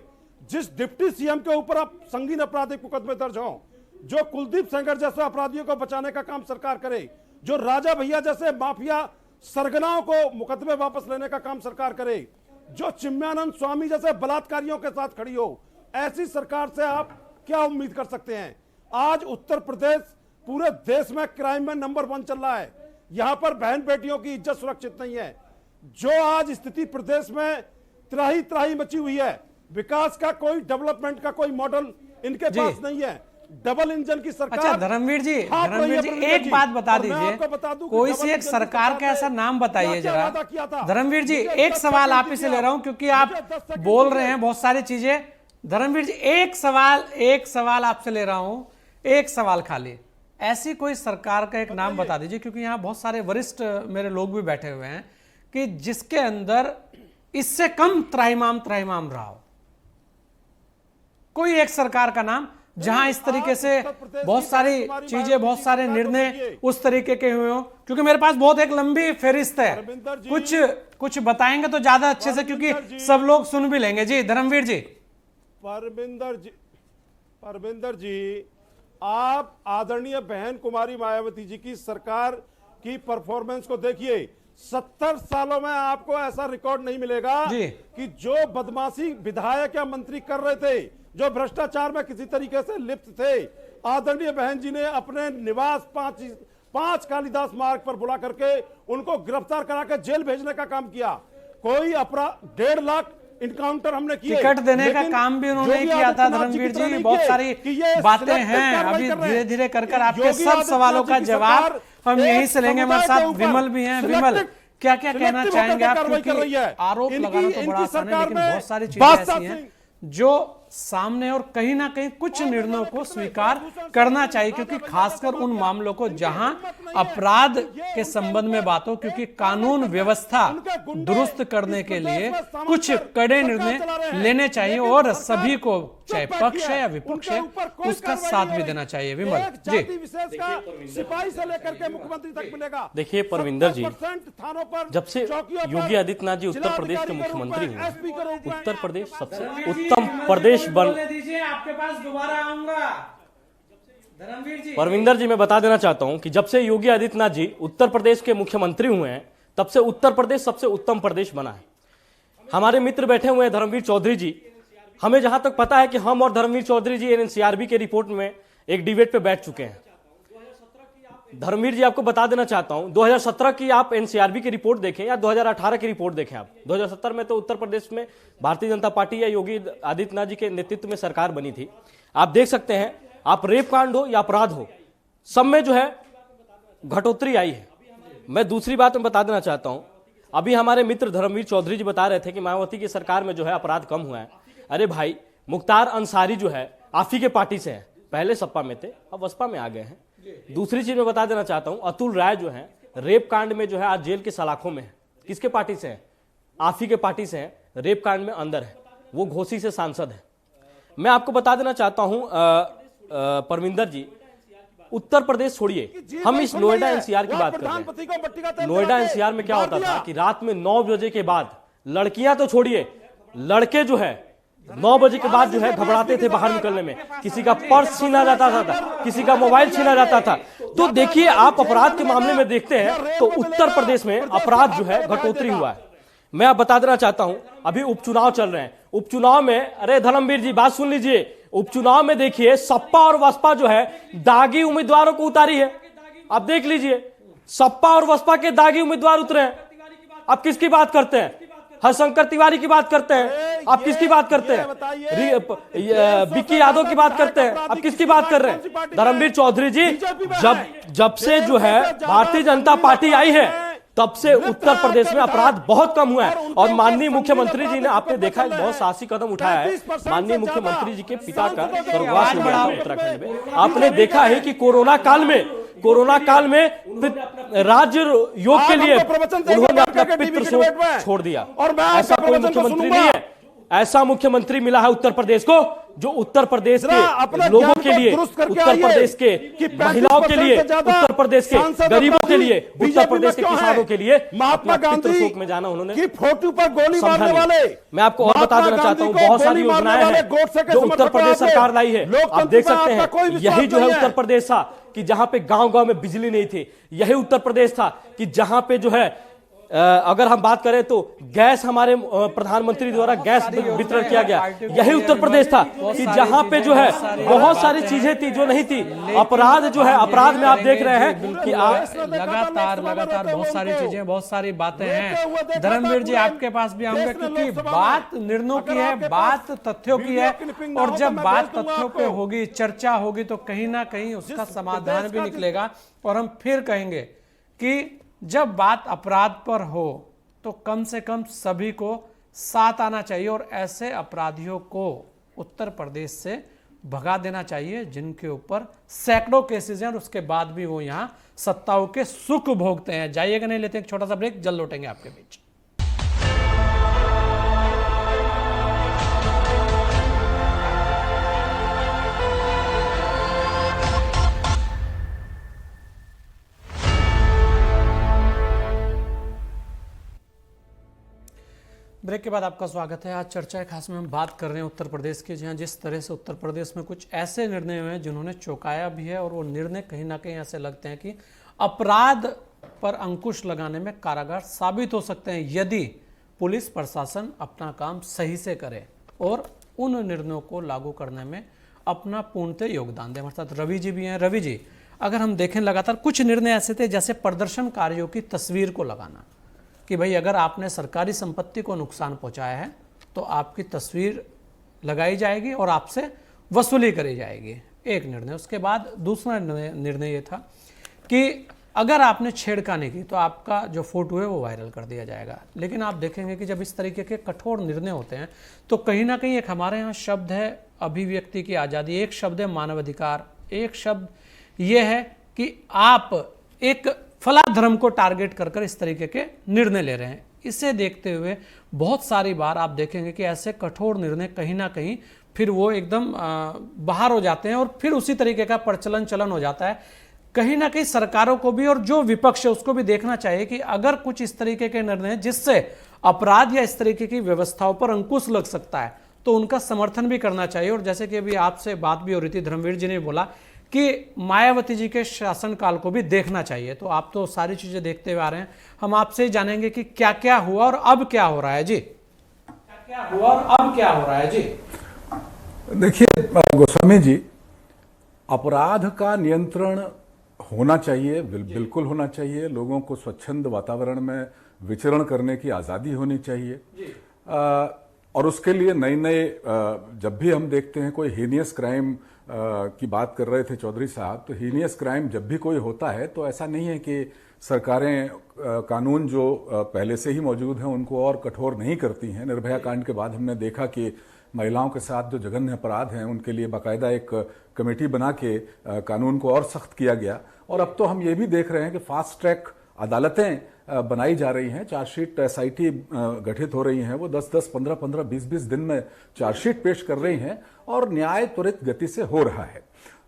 जिस डिप्टी सीएम के ऊपर संगीन आपराधिक मुकदमे दर्ज हों, जो कुलदीप सेंगर जैसे अपराधियों को बचाने का काम सरकार करे, जो राजा भैया जैसे माफिया सरगनाओं को मुकदमे वापस लेने का काम सरकार करे, जो चिन्मयानंद स्वामी जैसे बलात्कारियों के साथ खड़ी हो, ऐसी सरकार से आप क्या उम्मीद कर सकते हैं। आज उत्तर प्रदेश पूरे देश में क्राइम में नंबर 1 चल रहा है। यहां पर बहन बेटियों की इज्जत सुरक्षित नहीं है। जो आज स्थिति प्रदेश में त्राही त्राही मची हुई है, विकास का कोई, डेवलपमेंट का कोई मॉडल इनके पास नहीं है। डबल इंजन की सरकार। अच्छा धर्मवीर जी, एक बात बता दीजिए, कोई सी एक सरकार का ऐसा नाम बताइए जरा। धर्मवीर जी, एक सवाल आप ही से ले रहा हूं क्योंकि आप बोल रहे हैं बहुत सारी चीजें। धर्मवीर जी, एक सवाल आपसे ले रहा हूं, एक सवाल खाली। ऐसी कोई सरकार का एक नाम बता दीजिए, क्योंकि यहां बहुत सारे वरिष्ठ मेरे लोग भी बैठे हुए हैं, कि जिसके अंदर इससे कम त्राहिमाम रहा हो। कोई एक सरकार का नाम जहां इस तरीके से बहुत सारी चीजें, बहुत सारे निर्णय उस तरीके के हुए हो। क्योंकि मेरे पास बहुत एक लंबी फेरिस्त है, कुछ बताएंगे तो ज्यादा अच्छे से, क्योंकि सब लोग सुन भी लेंगे। जी धर्मवीर जी। परविंदर जी, आप आदरणीय बहन कुमारी मायावती जी की सरकार की परफॉर्मेंस को देखिए। 70 सालों में आपको ऐसा रिकॉर्ड नहीं मिलेगा कि जो बदमाशी विधायक या मंत्री कर रहे थे, जो भ्रष्टाचार में किसी तरीके से लिप्त थे, आदरणीय बहन जी ने अपने निवास 5 कालिदास मार्ग पर बुला करके उनको गिरफ्तार करा के जेल भेजने का काम किया। कोई अपराध 1.5 लाख इनकाउंटर हमने किए, टिकट देने का काम भी उन्होंने किया था। धर्मवीर जी, बहुत सारी बातें हैं, अभी धीरे धीरे कर आपके सब सवालों का जवाब हम यहीं से लेंगे। हमारे साथ विमल भी हैं। विमल, क्या क्या कहना चाहेंगे आप? क्योंकि आरोप लगाना तो बड़ा आसान है, लेकिन बहुत सारी चीजें ऐसी हैं जो सामने, और कहीं ना कहीं कुछ निर्णयों को स्वीकार करना चाहिए, क्योंकि खासकर उन मामलों को जहां अपराध के संबंध में बात हो, क्योंकि कानून व्यवस्था दुरुस्त करने के लिए कुछ कड़े निर्णय लेने चाहिए और सभी को, चाहे पक्ष है या विपक्ष है, उसका साथ भी देना चाहिए। विमल जी। सिपाही से लेकर के मुख्यमंत्री तक मिलेगा। देखिए परविंदर जी, जब से योगी आदित्यनाथ जी उत्तर प्रदेश के मुख्यमंत्री हुए, उत्तर प्रदेश सबसे उत्तम प्रदेश बन। आपके पास दोबारा आऊंगा धर्मवीर जी। परविंदर जी, मैं बता देना चाहता हूं कि जब से योगी आदित्यनाथ जी उत्तर प्रदेश के मुख्यमंत्री हुए हैं, तब से उत्तर प्रदेश सबसे उत्तम प्रदेश बना है। हमारे मित्र बैठे हुए हैं धर्मवीर चौधरी जी, हमें जहां तक पता है कि हम और धर्मवीर चौधरी जी एनसीआरबी के रिपोर्ट में एक डिबेट पे बैठ चुके हैं। धर्मवीर जी, आपको बता देना चाहता हूं, 2017 की आप एनसीआरबी की रिपोर्ट देखें या 2018 की रिपोर्ट देखें। आप 2017 में तो उत्तर प्रदेश में भारतीय जनता पार्टी या योगी आदित्यनाथ जी के नेतृत्व में सरकार बनी थी। आप देख सकते हैं, आप रेप कांड हो या अपराध हो, सब में जो है घटोतरी आई है। मैं दूसरी बात में बता देना चाहता हूं, अभी हमारे मित्र धर्मवीर चौधरी जी बता रहे थे कि मायावती की सरकार में जो है अपराध कम हुआ है। अरे भाई, मुख्तार अंसारी जो है आप ही के पार्टी से है, पहले सपा में थे, अब बसपा में आ गए हैं। दूसरी चीज मैं बता देना चाहता हूं, अतुल राय जो है रेप कांड में जो है आज जेल के सलाखों में है। किसके पार्टी से है? आप ही के पार्टी से है, रेप कांड में अंदर है, वो घोसी से सांसद है। मैं आपको बता देना चाहता हूं परविंदर जी, उत्तर प्रदेश छोड़िए, हम इस नोएडा एनसीआर की बात कर रहे हैं। नोएडा एनसीआर में क्या होता था कि रात में 9 बजे के बाद लड़कियां तो छोड़िए, लड़के जो है 9 बजे के बाद जो है घबराते थे बाहर निकलने में। किसी का पर्स छीना जाता था, किसी का मोबाइल छीना जाता था। तो देखिए, आप अपराध के मामले में देखते हैं तो उत्तर प्रदेश में अपराध जो है घटोतरी हुआ है। मैं आप बता देना चाहता हूं, अभी उपचुनाव चल रहे हैं। उपचुनाव में, अरे धर्मवीर जी बात सुन लीजिए, उपचुनाव में देखिए सपा और बसपा जो है दागी उम्मीदवारों को उतारी है। आप देख लीजिए, सपा और बसपा के दागी उम्मीदवार उतरे हैं। आप किसकी बात करते हैं? हरशंकर तिवारी की बात करते हैं। आप किसकी बात करते हैं? विक्की यादव की बात करते हैं। आप किसकी बात कर रहे हैं? धर्मवीर चौधरी जी, जब से जो है भारतीय जनता पार्टी आई है तब से उत्तर प्रदेश में अपराध बहुत कम हुआ है। और माननीय मुख्यमंत्री जी ने, आपने देखा है, बहुत साहसी कदम उठाया है। माननीय मुख्यमंत्री जी के पिता का स्वर्गवास हो गया उत्तराखंड में। आपने देखा है कि कोरोना काल में राज्य योग के लिए उन्होंने अपना पितृ छोड़ दिया। ऐसा कोई मुख्यमंत्री नहीं है, ऐसा मुख्यमंत्री मिला है उत्तर प्रदेश को जो उत्तर प्रदेश के लोगों के लिए, उत्तर प्रदेश के महिलाओं के लिए, उत्तर प्रदेश के गरीबों के लिए, उत्तर प्रदेश के किसानों के लिए अपना पितृशोक में जाना उन्होंने फोटो पर गोली मारने वाले। मैं आपको और बता देना चाहता हूं, बहुत सारी योजनाएं हैं जो उत्तर प्रदेश सरकार लाई है। आप देख सकते हैं, यही जो है उत्तर प्रदेश था कि जहां पे गांव-गांव में बिजली नहीं थी। यही उत्तर प्रदेश था कि जहां पे जो है, अगर हम बात करें तो गैस, हमारे प्रधानमंत्री द्वारा गैस वितरण किया गया। यही उत्तर प्रदेश था कि जहां पे जो है बहुत सारी चीजें थी जो नहीं थी। अपराध जो है, अपराध में आप देख रहे हैं कि लगातार बहुत सारी चीजें, बहुत सारी बातें हैं। धर्मवीर जी, आपके पास भी आऊंगा क्योंकि बात निर्णयों की है, बात तथ्यों की है। और जब बात तथ्यों पे होगी, चर्चा होगी, तो कहीं ना कहीं उसका समाधान भी निकलेगा। और हम फिर कहेंगे कि जब बात अपराध पर हो तो कम से कम सभी को साथ आना चाहिए और ऐसे अपराधियों को उत्तर प्रदेश से भगा देना चाहिए जिनके ऊपर सैकड़ों केसेस हैं और उसके बाद भी वो यहां सत्ताओं के सुख भोगते हैं। जाइएगा नहीं, लेते एक छोटा सा ब्रेक, जल्द लौटेंगे आपके बीच। ब्रेक के बाद आपका स्वागत है। आज चर्चा खास में हम बात कर रहे हैं उत्तर प्रदेश की, जहां जिस तरह से उत्तर प्रदेश में कुछ ऐसे निर्णय हुए हैं जिन्होंने चौंकाया भी है। और वो निर्णय कहीं ना कहीं ऐसे लगते हैं कि अपराध पर अंकुश लगाने में कारगर साबित हो सकते हैं यदि पुलिस प्रशासन अपना काम सही से करे और उन निर्णयों को लागू करने में अपना पूर्णतः योगदान दे। हमारे साथ रवि जी भी हैं। रवि जी, अगर हम देखें, लगातार कुछ निर्णय ऐसे थे जैसे प्रदर्शनकारियों की तस्वीर को लगाना कि भाई अगर आपने सरकारी संपत्ति को नुकसान पहुंचाया है तो आपकी तस्वीर लगाई जाएगी और आपसे वसूली करी जाएगी, एक निर्णय। उसके बाद दूसरा निर्णय ये था कि अगर आपने छेड़खानी की तो आपका जो फोटो है वो वायरल कर दिया जाएगा। लेकिन आप देखेंगे कि जब इस तरीके के कठोर निर्णय होते हैं तो कहीं ना कहीं एक हमारे यहाँ शब्द है अभिव्यक्ति की आज़ादी, एक शब्द है मानवाधिकार, एक शब्द ये है कि आप एक फला धर्म को टारगेट कर इस तरीके के निर्णय ले रहे हैं। इसे देखते हुए बहुत सारी बार आप देखेंगे कि ऐसे कठोर निर्णय कहीं ना कहीं फिर वो एकदम बाहर हो जाते हैं और फिर उसी तरीके का चलन हो जाता है। कहीं ना कहीं सरकारों को भी और जो विपक्ष है उसको भी देखना चाहिए कि अगर कुछ इस तरीके के निर्णय जिससे अपराध या इस तरीके की व्यवस्थाओं पर अंकुश लग सकता है तो उनका समर्थन भी करना चाहिए। और जैसे कि अभी आपसे बात भी हो रही थी, धर्मवीर जी ने बोला कि मायावती जी के शासनकाल को भी देखना चाहिए। तो आप तो सारी चीजें देखते हुए आ रहे हैं, हम आपसे ही जानेंगे कि क्या क्या हुआ और अब क्या हो रहा है जी। क्या हुआ और अब क्या हो रहा है जी। देखिए गोस्वामी जी, अपराध का नियंत्रण होना चाहिए, बिल्कुल होना चाहिए। लोगों को स्वच्छंद वातावरण में विचरण करने की आज़ादी होनी चाहिए। और उसके लिए नए नए जब भी हम देखते हैं कोई हीनियस क्राइम की बात कर रहे थे चौधरी साहब, तो हीनियस क्राइम जब भी कोई होता है तो ऐसा नहीं है कि सरकारें कानून जो पहले से ही मौजूद हैं उनको और कठोर नहीं करती हैं। निर्भया कांड के बाद हमने देखा कि महिलाओं के साथ जो जघन्य अपराध हैं उनके लिए बाकायदा एक कमेटी बना के कानून को और सख्त किया गया। और अब तो हम ये भी देख रहे हैं कि फास्ट ट्रैक अदालतें बनाई जा रही हैं, चार्जशीट एसआईटी गठित हो रही हैं, वो 10-10, 15-15, 20-20 दिन में चार्जशीट पेश कर रही हैं और न्याय त्वरित गति से हो रहा है।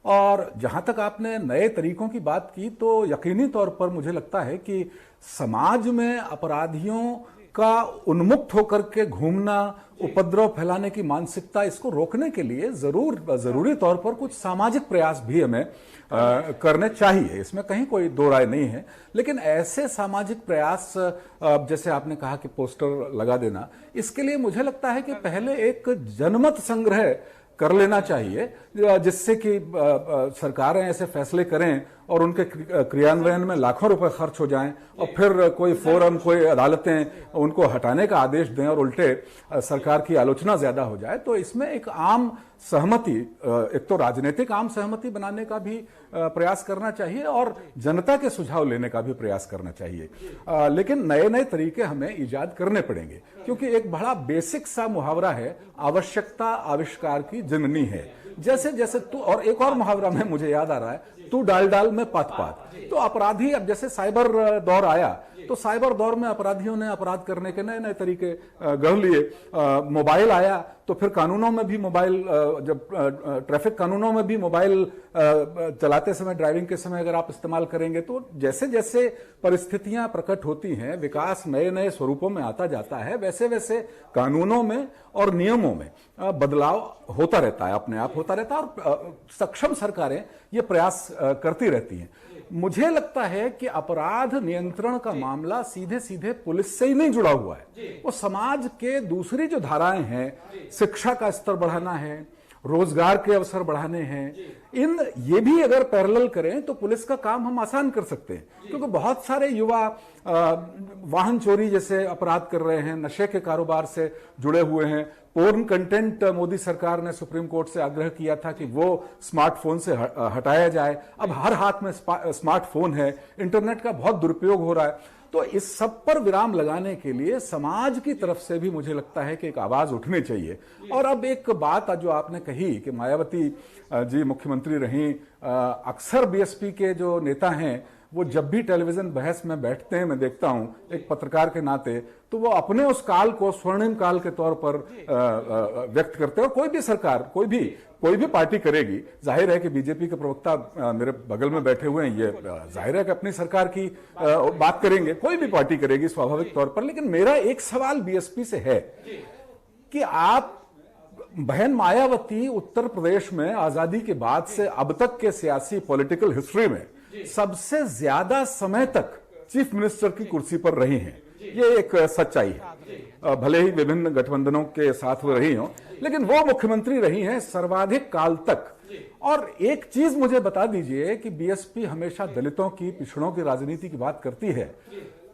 और जहां तक आपने नए तरीकों की बात की, तो यकीनी तौर पर मुझे लगता है कि समाज में अपराधियों का उन्मुक्त होकर के घूमना, उपद्रव फैलाने की मानसिकता, इसको रोकने के लिए जरूरी तौर पर कुछ सामाजिक प्रयास भी हमें करने चाहिए। इसमें कहीं कोई दो राय नहीं है। लेकिन ऐसे सामाजिक प्रयास जैसे आपने कहा कि पोस्टर लगा देना, इसके लिए मुझे लगता है कि पहले एक जनमत संग्रह कर लेना चाहिए, जिससे कि सरकारें ऐसे फैसले करें और उनके क्रियान्वयन में लाखों रुपए खर्च हो जाएं और फिर कोई फोरम, कोई अदालतें उनको हटाने का आदेश दें और उल्टे सरकार की आलोचना ज्यादा हो जाए। तो इसमें एक आम सहमति, एक तो राजनीतिक आम सहमति बनाने का भी प्रयास करना चाहिए और जनता के सुझाव लेने का भी प्रयास करना चाहिए। लेकिन नए नए तरीके हमें इजाद करने पड़ेंगे, क्योंकि एक बड़ा बेसिक सा मुहावरा है, आवश्यकता आविष्कार की जननी है। जैसे जैसे तू, और एक और मुहावरा में मुझे याद आ रहा है, तू डाल डाल में पात पात। तो अपराधी, अब जैसे साइबर दौर आया, तो साइबर दौर में अपराधियों ने अपराध करने के नए नए तरीके गढ़ लिए। मोबाइल आया तो फिर कानूनों में भी मोबाइल, जब ट्रैफिक कानूनों में भी मोबाइल चलाते समय, ड्राइविंग के समय अगर आप इस्तेमाल करेंगे, तो जैसे जैसे परिस्थितियां प्रकट होती हैं, विकास नए नए स्वरूपों में आता जाता है, वैसे वैसे कानूनों में और नियमों में बदलाव होता रहता है, अपने आप होता रहता है। और सक्षम सरकारें ये प्रयास करती रहती हैं। मुझे लगता है कि अपराध नियंत्रण का मामला सीधे सीधे पुलिस से ही नहीं जुड़ा हुआ है, वो समाज के दूसरी जो धाराएं हैं, शिक्षा का स्तर बढ़ाना है, रोजगार के अवसर बढ़ाने हैं, ये भी अगर पैरेलल करें तो पुलिस का काम हम आसान कर सकते हैं। क्योंकि बहुत सारे युवा वाहन चोरी जैसे अपराध कर रहे हैं, नशे के कारोबार से जुड़े हुए हैं। पोर्न कंटेंट मोदी सरकार ने सुप्रीम कोर्ट से आग्रह किया था कि वो स्मार्टफोन से हटाया जाए। अब हर हाथ में स्मार्टफोन है, इंटरनेट का बहुत दुरुपयोग हो रहा है। तो इस सब पर विराम लगाने के लिए समाज की तरफ से भी मुझे लगता है कि एक आवाज उठनी चाहिए। और अब एक बात जो आपने कही कि मायावती जी मुख्यमंत्री रहीं, अक्सर बीएसपी के जो नेता हैं वो जब भी टेलीविजन बहस में बैठते हैं, मैं देखता हूं एक पत्रकार के नाते, तो वो अपने उस काल को स्वर्णिम काल के तौर पर व्यक्त करते हैं। और कोई भी सरकार, कोई भी पार्टी करेगी, जाहिर है कि बीजेपी के प्रवक्ता मेरे बगल में बैठे हुए हैं, ये जाहिर है कि अपनी सरकार की बात करेंगे, कोई भी पार्टी करेगी स्वाभाविक तौर पर। लेकिन मेरा एक सवाल बीएसपी से है कि आप, बहन मायावती उत्तर प्रदेश में आजादी के बाद से अब तक के सियासी पॉलिटिकल हिस्ट्री में सबसे ज्यादा समय तक चीफ मिनिस्टर की कुर्सी पर रही हैं, ये एक सच्चाई है। भले ही विभिन्न गठबंधनों के साथ वो रही हों, लेकिन वो मुख्यमंत्री रही हैं सर्वाधिक काल तक। और एक चीज मुझे बता दीजिए कि बीएसपी हमेशा दलितों की, पिछड़ों की राजनीति की बात करती है।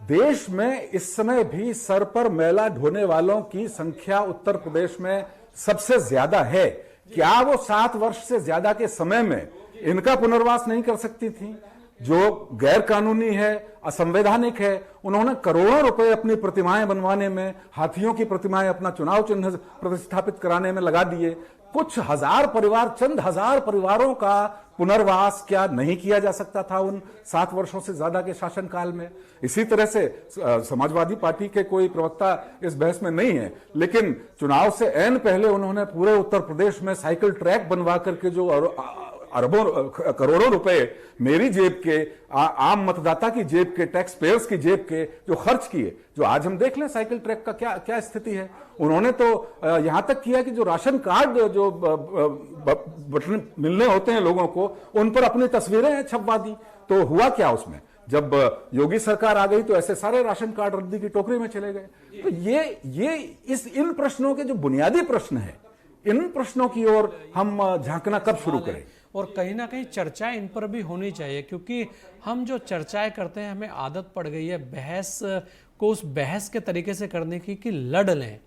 देश में इस समय भी सर पर मैला ढोने वालों की संख्या उत्तर प्रदेश में सबसे ज्यादा है। क्या वो 7 वर्ष से ज्यादा के समय में इनका पुनर्वास नहीं कर सकती थी? जो गैर कानूनी है, असंवैधानिक है, उन्होंने करोड़ों रुपए अपनी प्रतिमाएं बनवाने में, हाथियों की प्रतिमाएं अपना चुनाव चिन्ह प्रतिष्ठापित कराने में लगा दिए। कुछ हजार परिवार, चंद हजार परिवारों का पुनर्वास क्या नहीं किया जा सकता था उन 7 वर्षों से ज्यादा के शासनकाल में? इसी तरह से समाजवादी पार्टी के कोई प्रवक्ता इस बहस में नहीं है, लेकिन चुनाव से ऐन पहले उन्होंने पूरे उत्तर प्रदेश में साइकिल ट्रैक बनवा करके जो अरबों करोड़ों रुपए मेरी जेब के, आम मतदाता की जेब के, टैक्स पेयर्स की जेब के जो खर्च किए, जो आज हम देख लें साइकिल ट्रैक का क्या स्थिति है। उन्होंने तो यहां तक किया कि जो राशन कार्ड जो बटन मिलने होते हैं लोगों को, उन पर अपनी तस्वीरें छपवा दी। तो हुआ क्या उसमें? जब योगी सरकार आ गई तो ऐसे सारे राशन कार्ड रद्दी की टोकरी में चले गए। तो इन प्रश्नों के जो बुनियादी प्रश्न है इन प्रश्नों की ओर हम झांकना कब शुरू करें? और कहीं ना कहीं चर्चाएं इन पर भी होनी चाहिए, क्योंकि हम जो चर्चाएं करते हैं हमें आदत पड़ गई है बहस को उस बहस के तरीके से करने की कि लड़ लें,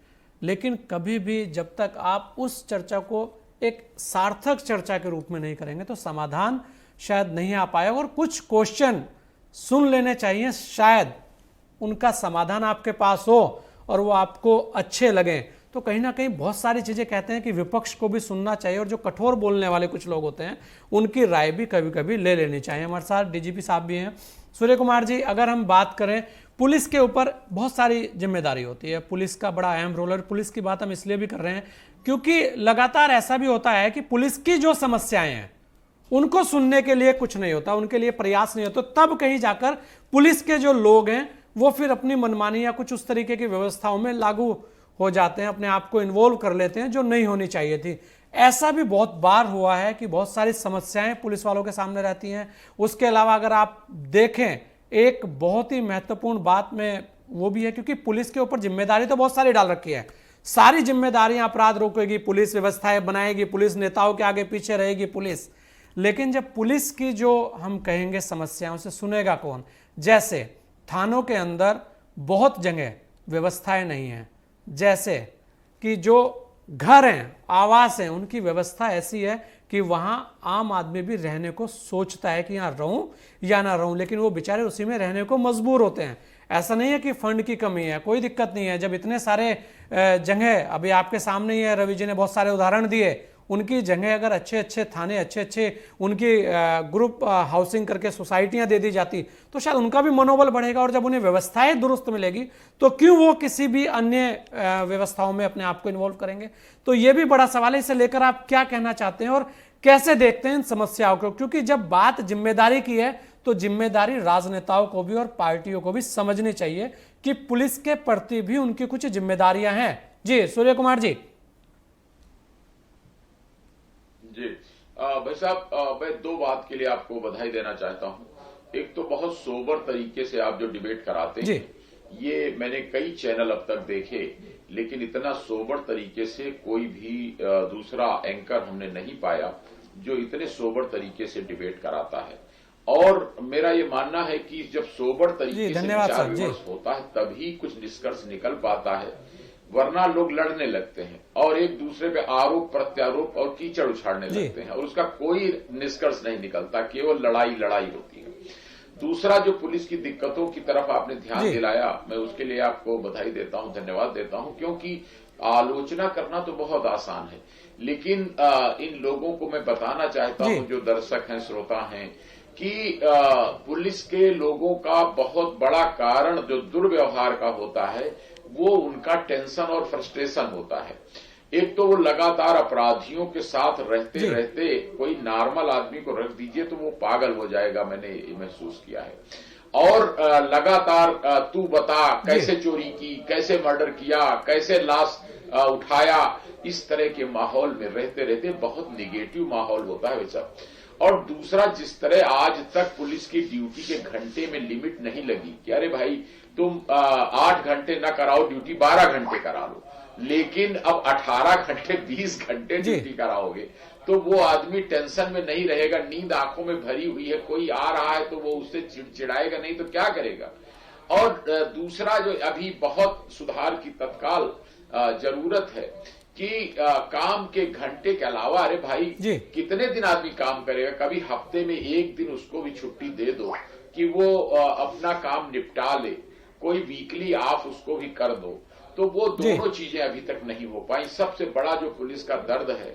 लेकिन कभी भी जब तक आप उस चर्चा को एक सार्थक चर्चा के रूप में नहीं करेंगे तो समाधान शायद नहीं आ पाएगा। और कुछ क्वेश्चन सुन लेने चाहिए, शायद उनका समाधान आपके पास हो और वो आपको अच्छे लगें। तो कहीं ना कहीं बहुत सारी चीजें कहते हैं कि विपक्ष को भी सुनना चाहिए और जो कठोर बोलने वाले कुछ लोग होते हैं उनकी राय भी कभी कभी ले लेनी चाहिए। हमारे साथ डीजीपी साहब भी हैं। सूर्य कुमार जी, अगर हम बात करें, पुलिस के ऊपर बहुत सारी जिम्मेदारी होती है, पुलिस का बड़ा अहम रोल है। पुलिस की बात हम इसलिए भी कर रहे हैं क्योंकि लगातार ऐसा भी होता है कि पुलिस की जो समस्याएं हैं उनको सुनने के लिए कुछ नहीं होता, उनके लिए प्रयास नहीं होता, तब कहीं जाकर पुलिस के जो लोग हैं वो फिर अपनी मनमानी या कुछ उस तरीके की व्यवस्थाओं में लागू हो जाते हैं, अपने आप को इन्वॉल्व कर लेते हैं जो नहीं होनी चाहिए थी। ऐसा भी बहुत बार हुआ है कि बहुत सारी समस्याएं पुलिस वालों के सामने रहती हैं। उसके अलावा अगर आप देखें, एक बहुत ही महत्वपूर्ण बात में वो भी है, क्योंकि पुलिस के ऊपर जिम्मेदारी तो बहुत सारी डाल रखी है, सारी जिम्मेदारियां अपराध रोकेगी पुलिस, व्यवस्थाएं बनाएगी पुलिस, नेताओं के आगे पीछे रहेगी पुलिस, लेकिन जब पुलिस की जो हम कहेंगे समस्याओं से सुनेगा कौन? जैसे थानों के अंदर बहुत जगह व्यवस्थाएं नहीं हैं, जैसे कि जो घर हैं, आवास हैं, उनकी व्यवस्था ऐसी है कि वहां आम आदमी भी रहने को सोचता है कि यहां रहूं या ना रहूं, लेकिन वो बेचारे उसी में रहने को मजबूर होते हैं। ऐसा नहीं है कि फंड की कमी है, कोई दिक्कत नहीं है। जब इतने सारे जगह, अभी आपके सामने ही है, रवि जी ने बहुत सारे उदाहरण दिए, उनकी जगह अगर अच्छे अच्छे थाने, अच्छे अच्छे उनकी ग्रुप हाउसिंग करके सोसाइटियां दे दी जाती तो शायद उनका भी मनोबल बढ़ेगा, और जब उन्हें व्यवस्थाएं दुरुस्त मिलेगी तो क्यों वो किसी भी अन्य व्यवस्थाओं में अपने आप को इन्वॉल्व करेंगे? तो ये भी बड़ा सवाल है। इसे लेकर आप क्या कहना चाहते हैं और कैसे देखते हैं इन समस्याओं को? क्योंकि जब बात जिम्मेदारी की है तो जिम्मेदारी राजनेताओं को भी और पार्टियों को भी समझनी चाहिए कि पुलिस के प्रति भी उनकी कुछ जिम्मेदारियां हैं। जी सूर्य कुमार जी। जी भाई साहब, मैं दो बात के लिए आपको बधाई देना चाहता हूं। एक तो बहुत सोबर तरीके से आप जो डिबेट कराते हैं, ये मैंने कई चैनल अब तक देखे, लेकिन इतना सोबर तरीके से कोई भी दूसरा एंकर हमने नहीं पाया जो इतने सोबर तरीके से डिबेट कराता है। और मेरा ये मानना है कि जब सोबर तरीके से विचार विमर्श होता है तभी कुछ निष्कर्ष निकल पाता है, वरना लोग लड़ने लगते हैं और एक दूसरे पे आरोप प्रत्यारोप और कीचड़ उछाड़ने लगते हैं और उसका कोई निष्कर्ष नहीं निकलता, केवल लड़ाई लड़ाई होती है। दूसरा, जो पुलिस की दिक्कतों की तरफ आपने ध्यान दिलाया, मैं उसके लिए आपको बधाई देता हूं, धन्यवाद देता हूं, क्योंकि आलोचना करना तो बहुत आसान है, लेकिन इन लोगों को मैं बताना चाहता हूं, जो दर्शक हैं, श्रोता हैं, कि पुलिस के लोगों का बहुत बड़ा कारण जो दुर्व्यवहार का होता है वो उनका टेंशन और फ्रस्ट्रेशन होता है। एक तो वो लगातार अपराधियों के साथ रहते रहते, कोई नॉर्मल आदमी को रख दीजिए तो वो पागल हो जाएगा, मैंने ये महसूस किया है। और लगातार तू बता कैसे चोरी की, कैसे मर्डर किया, कैसे लाश उठाया, इस तरह के माहौल में रहते रहते बहुत निगेटिव माहौल होता है वैसा। और दूसरा, जिस तरह आज तक पुलिस की ड्यूटी के घंटे में लिमिट नहीं लगी कि अरे भाई तुम 8 घंटे न कराओ ड्यूटी, 12 घंटे करा लो, लेकिन अब 18 घंटे 20 घंटे ड्यूटी कराओगे तो वो आदमी टेंशन में नहीं रहेगा, नींद आंखों में भरी हुई है, कोई आ रहा है तो वो उससे चिड़चिड़ाएगा नहीं तो क्या करेगा। और दूसरा, जो अभी बहुत सुधार की तत्काल जरूरत है कि काम के घंटे के अलावा, अरे भाई कितने दिन आदमी काम करेगा, कभी हफ्ते में एक दिन उसको भी छुट्टी दे दो कि वो अपना काम निपटा ले, कोई वीकली ऑफ उसको भी कर दो, तो वो दोनों चीजें अभी तक नहीं हो पाई। सबसे बड़ा जो पुलिस का दर्द है,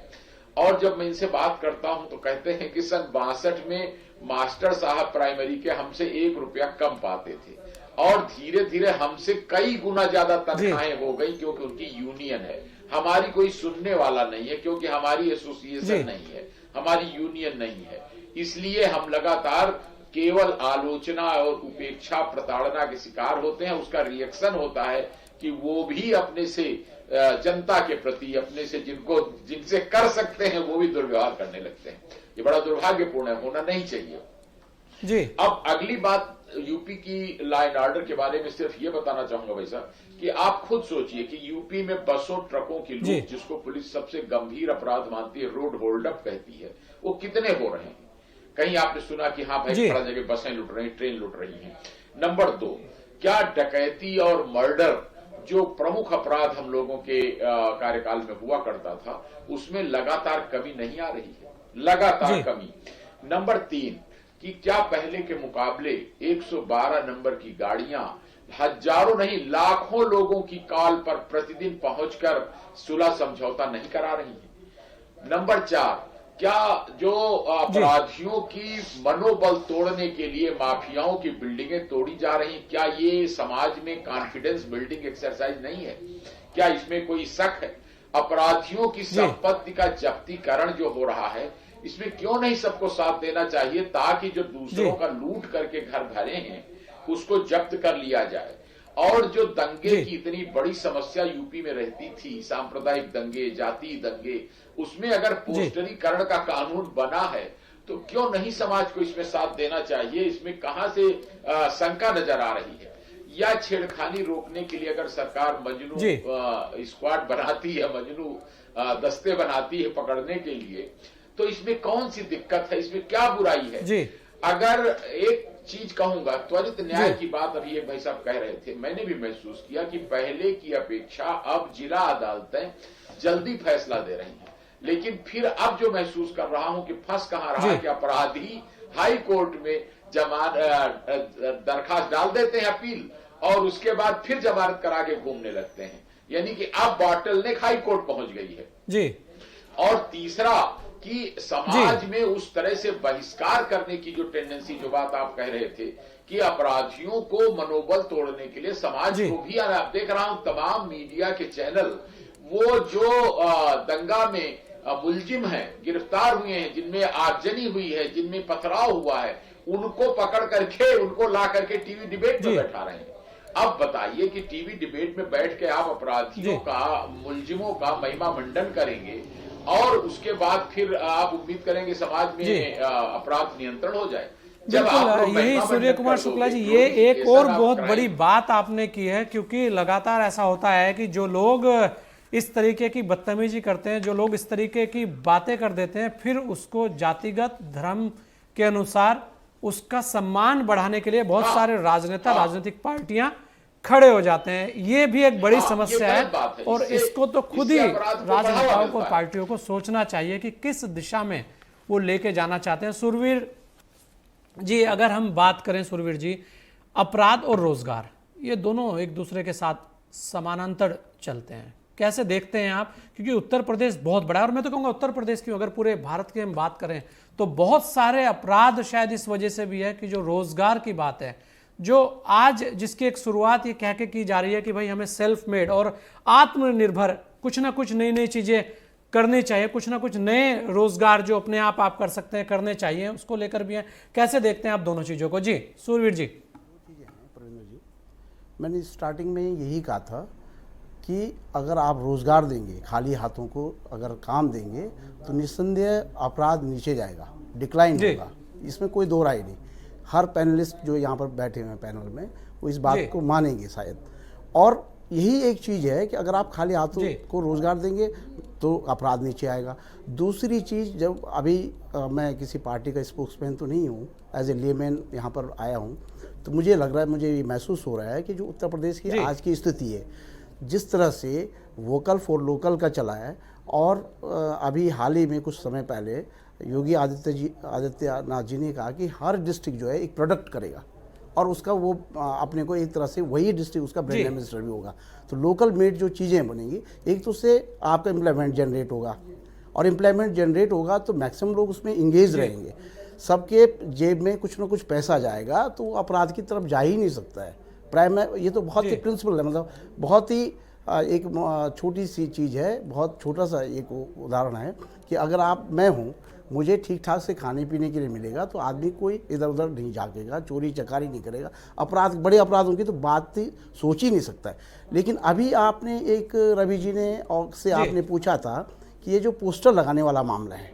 और जब मैं इनसे बात करता हूं तो कहते हैं कि सन 62 में मास्टर साहब प्राइमरी के हमसे 1 रुपया कम पाते थे और धीरे धीरे हमसे कई गुना ज्यादा तनख्वाहें हो गई, क्योंकि उनकी यूनियन है। हमारी कोई सुनने वाला नहीं है, क्योंकि हमारी एसोसिएशन नहीं है, हमारी यूनियन नहीं है, इसलिए हम लगातार केवल आलोचना और उपेक्षा प्रताड़ना के शिकार होते हैं। उसका रिएक्शन होता है कि वो भी अपने से जनता के प्रति, अपने से जिनसे कर सकते हैं वो भी दुर्व्यवहार करने लगते हैं। ये बड़ा दुर्भाग्यपूर्ण है, होना नहीं चाहिए। जी। अब अगली बात यूपी की लॉ एंड ऑर्डर के बारे में सिर्फ ये बताना चाहूंगा भाई साहब कि आप खुद सोचिए कि यूपी में बसों ट्रकों की लूट, जिसको पुलिस सबसे गंभीर अपराध मानती है, रोड होल्ड अप कहती है, वो कितने हो रहे हैं? कहीं आपने सुना कि हाँ भाई फला जगह बसें लूट रही, ट्रेन लूट रही हैं? नंबर 2, क्या डकैती और मर्डर जो प्रमुख अपराध हम लोगों के कार्यकाल में हुआ करता था, उसमें लगातार कमी नहीं आ रही है? लगातार कमी। नंबर 3 कि क्या पहले के मुकाबले 112 नंबर की गाड़ियां हजारों नहीं लाखों लोगों की कॉल पर प्रतिदिन पहुंचकर सुलह समझौता नहीं करा रही है? नंबर 4, क्या जो अपराधियों की मनोबल तोड़ने के लिए माफियाओं की बिल्डिंगें तोड़ी जा रही, क्या ये समाज में कॉन्फिडेंस बिल्डिंग एक्सरसाइज नहीं है? क्या इसमें कोई शक है? अपराधियों की संपत्ति का जब्तीकरण जो हो रहा है, इसमें क्यों नहीं सबको साथ देना चाहिए ताकि जो दूसरों का लूट करके घर भरे हैं उसको जब्त कर लिया जाए? और जो दंगे की इतनी बड़ी समस्या यूपी में रहती थी, सांप्रदायिक दंगे, जाति दंगे, उसमें अगर पोस्टरीकरण का कानून बना है तो क्यों नहीं समाज को इसमें साथ देना चाहिए? इसमें कहां से शंका नजर आ रही है? या छेड़खानी रोकने के लिए अगर सरकार मजनू स्क्वाड बनाती है, मजनू दस्ते बनाती है पकड़ने के लिए, तो इसमें कौन सी दिक्कत है? इसमें क्या बुराई है? अगर एक चीज कहूंगा, त्वरित न्याय की बात अभी एक भाई साहब कह रहे थे, मैंने भी महसूस किया कि पहले की अपेक्षा अब जिला अदालतें जल्दी फैसला दे रही हैं, लेकिन फिर अब जो महसूस कर रहा हूं कि फंस कहां रहा है कि अपराधी हाई कोर्ट में दरखास्त डाल देते हैं अपील, और उसके बाद फिर जमानत करा के घूमने लगते हैं। यानी कि अब बॉटलनेक हाई कोर्ट पहुंच गई है जी। और तीसरा कि समाज में उस तरह से बहिष्कार करने की जो टेंडेंसी, जो बात आप कह रहे थे कि अपराधियों को मनोबल तोड़ने के लिए समाज को भी, आप देख रहा हूं तमाम मीडिया के चैनल, वो जो दंगा में मुलजिम हैं, गिरफ्तार हुए हैं, जिनमें आगजनी हुई है, जिनमें पथराव हुआ है, उनको पकड़ करके उनको ला करके टीवी डिबेट में बैठा रहे हैं। अब बताइए कि टीवी डिबेट में बैठ के आप अपराधियों का, मुलजिमों का महिमा मंडन करेंगे और उसके बाद फिर आप उम्मीद करेंगे समाज में अपराध नियंत्रण हो जाए? बिल्कुल, यही सूर्य कुमार शुक्ला जी, ये एक और बहुत बड़ी बात आपने की है, क्योंकि लगातार ऐसा होता है कि जो लोग इस तरीके की बदतमीजी करते हैं, जो लोग इस तरीके की बातें कर देते हैं, फिर उसको जातिगत धर्म के अनुसार उसका सम्मान बढ़ाने के लिए बहुत सारे राजनेता, राजनीतिक पार्टियां खड़े हो जाते हैं। ये भी एक बड़ी समस्या है, और इसको तो खुद ही राजनेताओं को, पार्टियों को सोचना चाहिए कि किस दिशा में वो लेके जाना चाहते हैं। सुरवीर जी, अगर हम बात करें सुरवीर जी, अपराध और रोजगार, ये दोनों एक दूसरे के साथ समानांतर चलते हैं, कैसे देखते हैं आप? क्योंकि उत्तर प्रदेश बहुत बड़ा है, और मैं तो कहूँगा उत्तर प्रदेश की अगर पूरे भारत की हम बात करें तो बहुत सारे अपराध शायद इस वजह से भी है कि जो रोजगार की बात है, जो आज जिसकी एक शुरुआत ये कह के की जा रही है कि भाई हमें सेल्फ मेड और आत्मनिर्भर कुछ ना कुछ नई नई चीजें करनी चाहिए, कुछ ना कुछ नए रोजगार जो अपने आप कर सकते हैं करने चाहिए, उसको लेकर भी हैं। कैसे देखते हैं आप दोनों चीजों को? जी सूरवीर जी। प्रवीण जी, मैंने स्टार्टिंग में यही कहा था कि अगर आप रोजगार देंगे, खाली हाथों को अगर काम देंगे, तो निस्संदेह अपराध नीचे जाएगा, डिक्लाइन होगा, इसमें कोई दो राय नहीं। हर पैनलिस्ट जो यहाँ पर बैठे हुए हैं पैनल में, वो इस बात को मानेंगे शायद। और यही एक चीज़ है कि अगर आप खाली हाथों को रोजगार देंगे तो अपराध नीचे आएगा। दूसरी चीज़, जब अभी मैं किसी पार्टी का स्पोक्समैन तो नहीं हूँ, एज ए लेमैन यहाँ पर आया हूँ, तो मुझे लग रहा है, मुझे ये महसूस हो रहा है कि जो उत्तर प्रदेश की आज की स्थिति है, जिस तरह से वोकल फॉर लोकल का चला है, और अभी हाल ही में कुछ समय पहले योगी आदित्यनाथ जी ने कहा कि हर डिस्ट्रिक्ट जो है एक प्रोडक्ट करेगा, और उसका वो अपने को एक तरह से वही डिस्ट्रिक्ट उसका ब्रांड एम्बेसडर भी होगा। तो लोकल मेड जो चीज़ें बनेंगी, एक तो उससे आपका एम्प्लॉयमेंट जनरेट होगा, और एम्प्लॉयमेंट जनरेट होगा तो मैक्सिमम लोग उसमें इंगेज रहेंगे, सबके जेब में कुछ ना कुछ पैसा जाएगा, तो अपराध की तरफ जा ही नहीं सकता है। ये तो बहुत ही प्रिंसिपल है, मतलब बहुत ही एक छोटी सी चीज़ है, बहुत छोटा सा एक उदाहरण है कि अगर मैं हूँ, मुझे ठीक ठाक से खाने पीने के लिए मिलेगा, तो आदमी कोई इधर उधर नहीं झाँकेगा, चोरी चकारी नहीं करेगा। अपराध, बड़े अपराध होंगे तो बात ही सोच ही नहीं सकता है। लेकिन अभी आपने एक रवि जी ने से आपने पूछा था कि ये जो पोस्टर लगाने वाला मामला है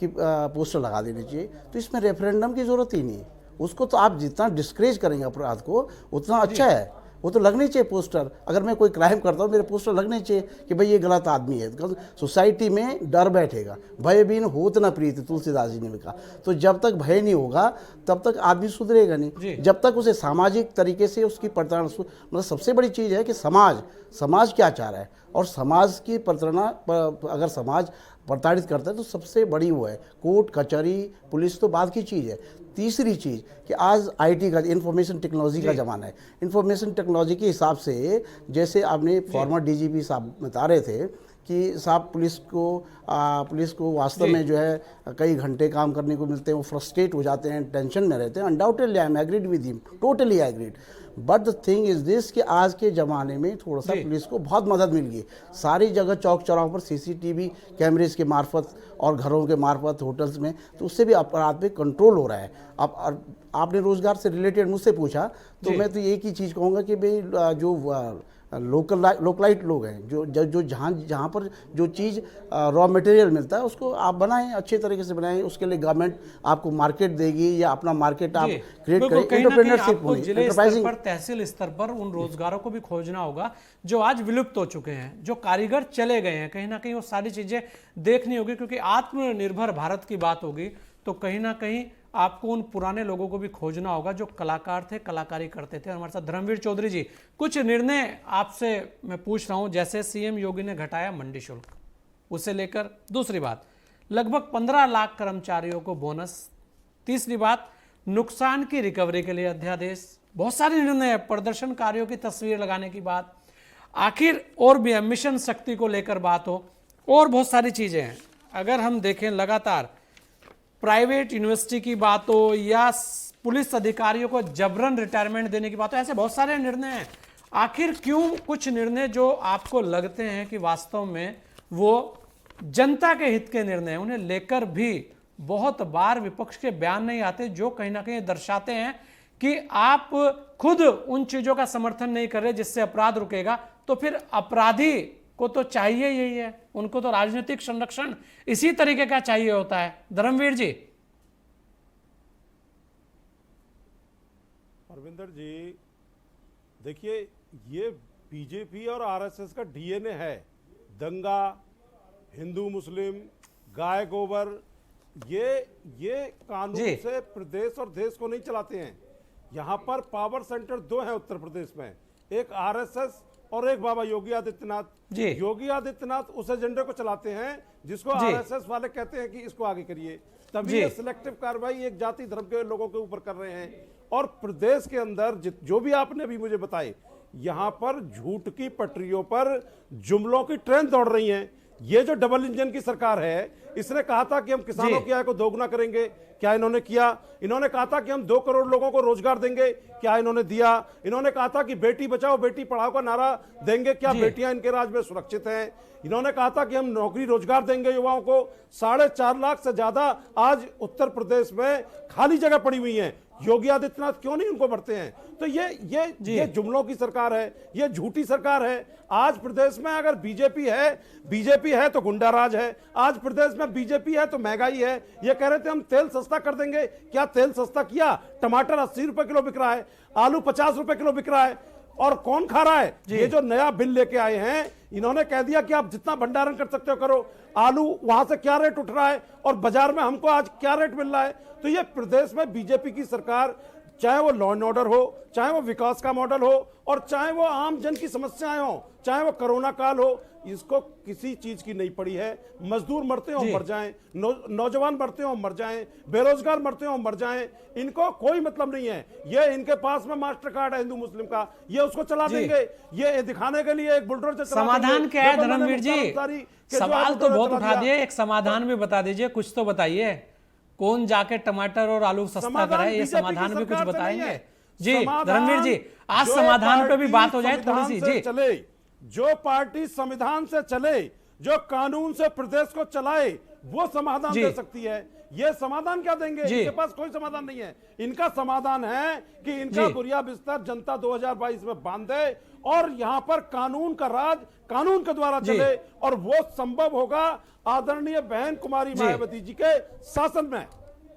कि पोस्टर लगा देने चाहिए, तो इसमें रेफरेंडम की ज़रूरत ही नहीं है। उसको तो आप जितना डिस्करेज करेंगे अपराध को उतना अच्छा है। वो तो लगने चाहिए पोस्टर, अगर मैं कोई क्राइम करता हूँ मेरे पोस्टर लगने चाहिए कि भाई ये गलत आदमी है। सोसाइटी में डर बैठेगा, भय बिन होत न प्रीत, तुलसीदास जी ने कहा। तो जब तक भय नहीं होगा तब तक आदमी सुधरेगा नहीं। जब तक उसे सामाजिक तरीके से उसकी प्रताड़ना, मतलब सबसे बड़ी चीज़ है कि समाज क्या चाह रहा है, और समाज की प्रताड़ना अगर समाज प्रताड़ित करता है तो सबसे बड़ी वो है कोर्ट कचहरी पुलिस, तो बाद की चीज़ है। तीसरी चीज़ कि आज आईटी का, इंफॉर्मेशन टेक्नोलॉजी का ज़माना है। इंफॉर्मेशन टेक्नोलॉजी के हिसाब से जैसे आपने फॉर्मर डीजीपी साहब बता रहे थे कि साहब पुलिस को वास्तव में जो है कई घंटे काम करने को मिलते हैं, वो फ्रस्ट्रेट हो जाते हैं, टेंशन में रहते हैं। Undoubtedly I am agreed with him, totally agreed. But the thing is this कि आज के ज़माने में थोड़ा सा पुलिस को बहुत मदद मिल गई। सारी जगह चौक चौराहों पर सीसीटीवी कैमरेज के मार्फत और घरों के मार्फत होटल्स में, तो उससे भी अपराध पे कंट्रोल हो रहा है। अब आपने रोजगार से रिलेटेड मुझसे पूछा तो मैं तो एक ही चीज़ कहूँगा कि भाई जो लोकलाइट लोग हैं, जो जहाँ पर जो चीज़ रॉ मटेरियल मिलता है उसको आप बनाएं, अच्छे तरीके से बनाएं। उसके लिए गवर्नमेंट आपको मार्केट देगी या अपना मार्केट आप क्रिएट करें। एंटरप्रेन्योरशिप होनी, एंटरप्राइजिंग पर, तहसील स्तर पर उन रोजगारों को भी खोजना होगा जो आज विलुप्त हो चुके हैं, जो कारीगर चले गए हैं। कहीं ना कहीं वो सारी चीजें देखनी होगी, क्योंकि आत्मनिर्भर भारत की बात होगी तो कहीं ना कहीं आपको उन पुराने लोगों को भी खोजना होगा जो कलाकार थे, कलाकारी करते थे। हमारे साथ धर्मवीर चौधरी जी, कुछ निर्णय आपसे मैं पूछ रहा हूं, जैसे सीएम योगी ने घटाया मंडी शुल्क, उसे लेकर दूसरी बात लगभग 15 लाख कर्मचारियों को बोनस, तीसरी बात नुकसान की रिकवरी के लिए अध्यादेश, बहुत सारे निर्णय, प्रदर्शनकारियों की तस्वीर लगाने की बात, आखिर और भी मिशन शक्ति को लेकर बात हो, और बहुत सारी चीजें हैं। अगर हम देखें लगातार प्राइवेट यूनिवर्सिटी की बात हो या पुलिस अधिकारियों को जबरन रिटायरमेंट देने की बात हो, ऐसे बहुत सारे निर्णय हैं। आखिर क्यों कुछ निर्णय जो आपको लगते हैं कि वास्तव में वो जनता के हित के निर्णय हैं, उन्हें लेकर भी बहुत बार विपक्ष के बयान नहीं आते, जो कहीं ना कहीं दर्शाते हैं कि आप खुद उन चीजों का समर्थन नहीं कर रहे जिससे अपराध रुकेगा। तो फिर अपराधी को तो चाहिए यही है, उनको तो राजनीतिक संरक्षण इसी तरीके का चाहिए होता है। धर्मवीर जी। परविंदर जी देखिए, ये बीजेपी और आरएसएस का डीएनए है। दंगा, हिंदू मुस्लिम, गाय गोबर, ये कानून से प्रदेश और देश को नहीं चलाते हैं। यहाँ पर पावर सेंटर दो है उत्तर प्रदेश में, एक आरएसएस और एक बाबा योगी आदित्यनाथ। योगी आदित्यनाथ उस एजेंडे को चलाते हैं जिसको आरएसएस वाले कहते हैं कि इसको आगे करिए, तभी ये सिलेक्टिव कार्रवाई एक जाति धर्म के लोगों के ऊपर कर रहे हैं। और प्रदेश के अंदर जो भी आपने भी मुझे बताए, यहाँ पर झूठ की पटरियों पर जुमलों की ट्रेन दौड़ रही है। ये जो डबल इंजन की सरकार है, इसने कहा था कि हम किसानों की आय को दोगुना करेंगे, क्या इन्होंने किया? इन्होंने कहा था कि हम 2 करोड़ लोगों को रोजगार देंगे, क्या इन्होंने दिया? इन्होंने कहा था कि बेटी बचाओ बेटी पढ़ाओ का नारा देंगे, क्या बेटियां इनके राज में सुरक्षित हैं? इन्होंने कहा था कि हम नौकरी रोजगार देंगे युवाओं को। 4.5 लाख से ज्यादा आज उत्तर प्रदेश में खाली जगह पड़ी हुई है। योगी आदित्यनाथ क्यों नहीं उनको भरते हैं? तो ये जुमलों की सरकार है, ये झूठी सरकार है। आज प्रदेश में अगर बीजेपी है तो गुंडा राज है, आज प्रदेश में बीजेपी है तो महंगाई है। ये कह रहे थे हम तेल सस्ता कर देंगे, क्या तेल सस्ता किया? टमाटर 80 रुपए किलो बिक रहा है, आलू 50 रुपए किलो बिक रहा है, और कौन खा रहा है? ये जो नया बिल लेके आए हैं, इन्होंने कह दिया कि आप जितना भंडारण कर सकते हो करो। आलू वहां से क्या रेट उठ रहा है और बाजार में हमको आज क्या रेट मिल रहा है? तो ये प्रदेश में बीजेपी की सरकार, चाहे वो लॉ एंड ऑर्डर हो, चाहे वो विकास का मॉडल हो, और चाहे वो आम जन की समस्याएं हो, चाहे वो कोरोना काल हो, इसको किसी चीज की नहीं पड़ी है। मजदूर मरते हो मर जाएं, नौजवान मरते हो मर जाएं, बेरोजगार मरते हो मर जाएं, इनको कोई मतलब नहीं है। ये इनके पास में मास्टर कार्ड है हिंदू मुस्लिम का, ये उसको चला देंगे, ये दिखाने के लिए एक बुलडोजर समाधान क्या है? धर्मवीर जी, सवाल तो बहुत उठा दिए, एक समाधान भी बता दीजिए, कुछ तो बताइए। कौन जाके टमाटर और आलू सस्ता कराए, ये समाधान भी कुछ बताएंगे? जी धर्मवीर जी, आज समाधान पे भी बात हो जाए थोड़ी सी। जी, चले जो पार्टी संविधान से चले, जो कानून से प्रदेश को चलाए, वो समाधान दे सकती है। ये समाधान क्या देंगे? इनके पास कोई समाधान नहीं है। इनका समाधान है कि इनका बुरिया बिस्तर जनता 2022 में बांधे और यहां पर कानून का राज कानून के द्वारा चले, और वो संभव होगा आदरणीय बहन कुमारी मायावती जी के शासन में,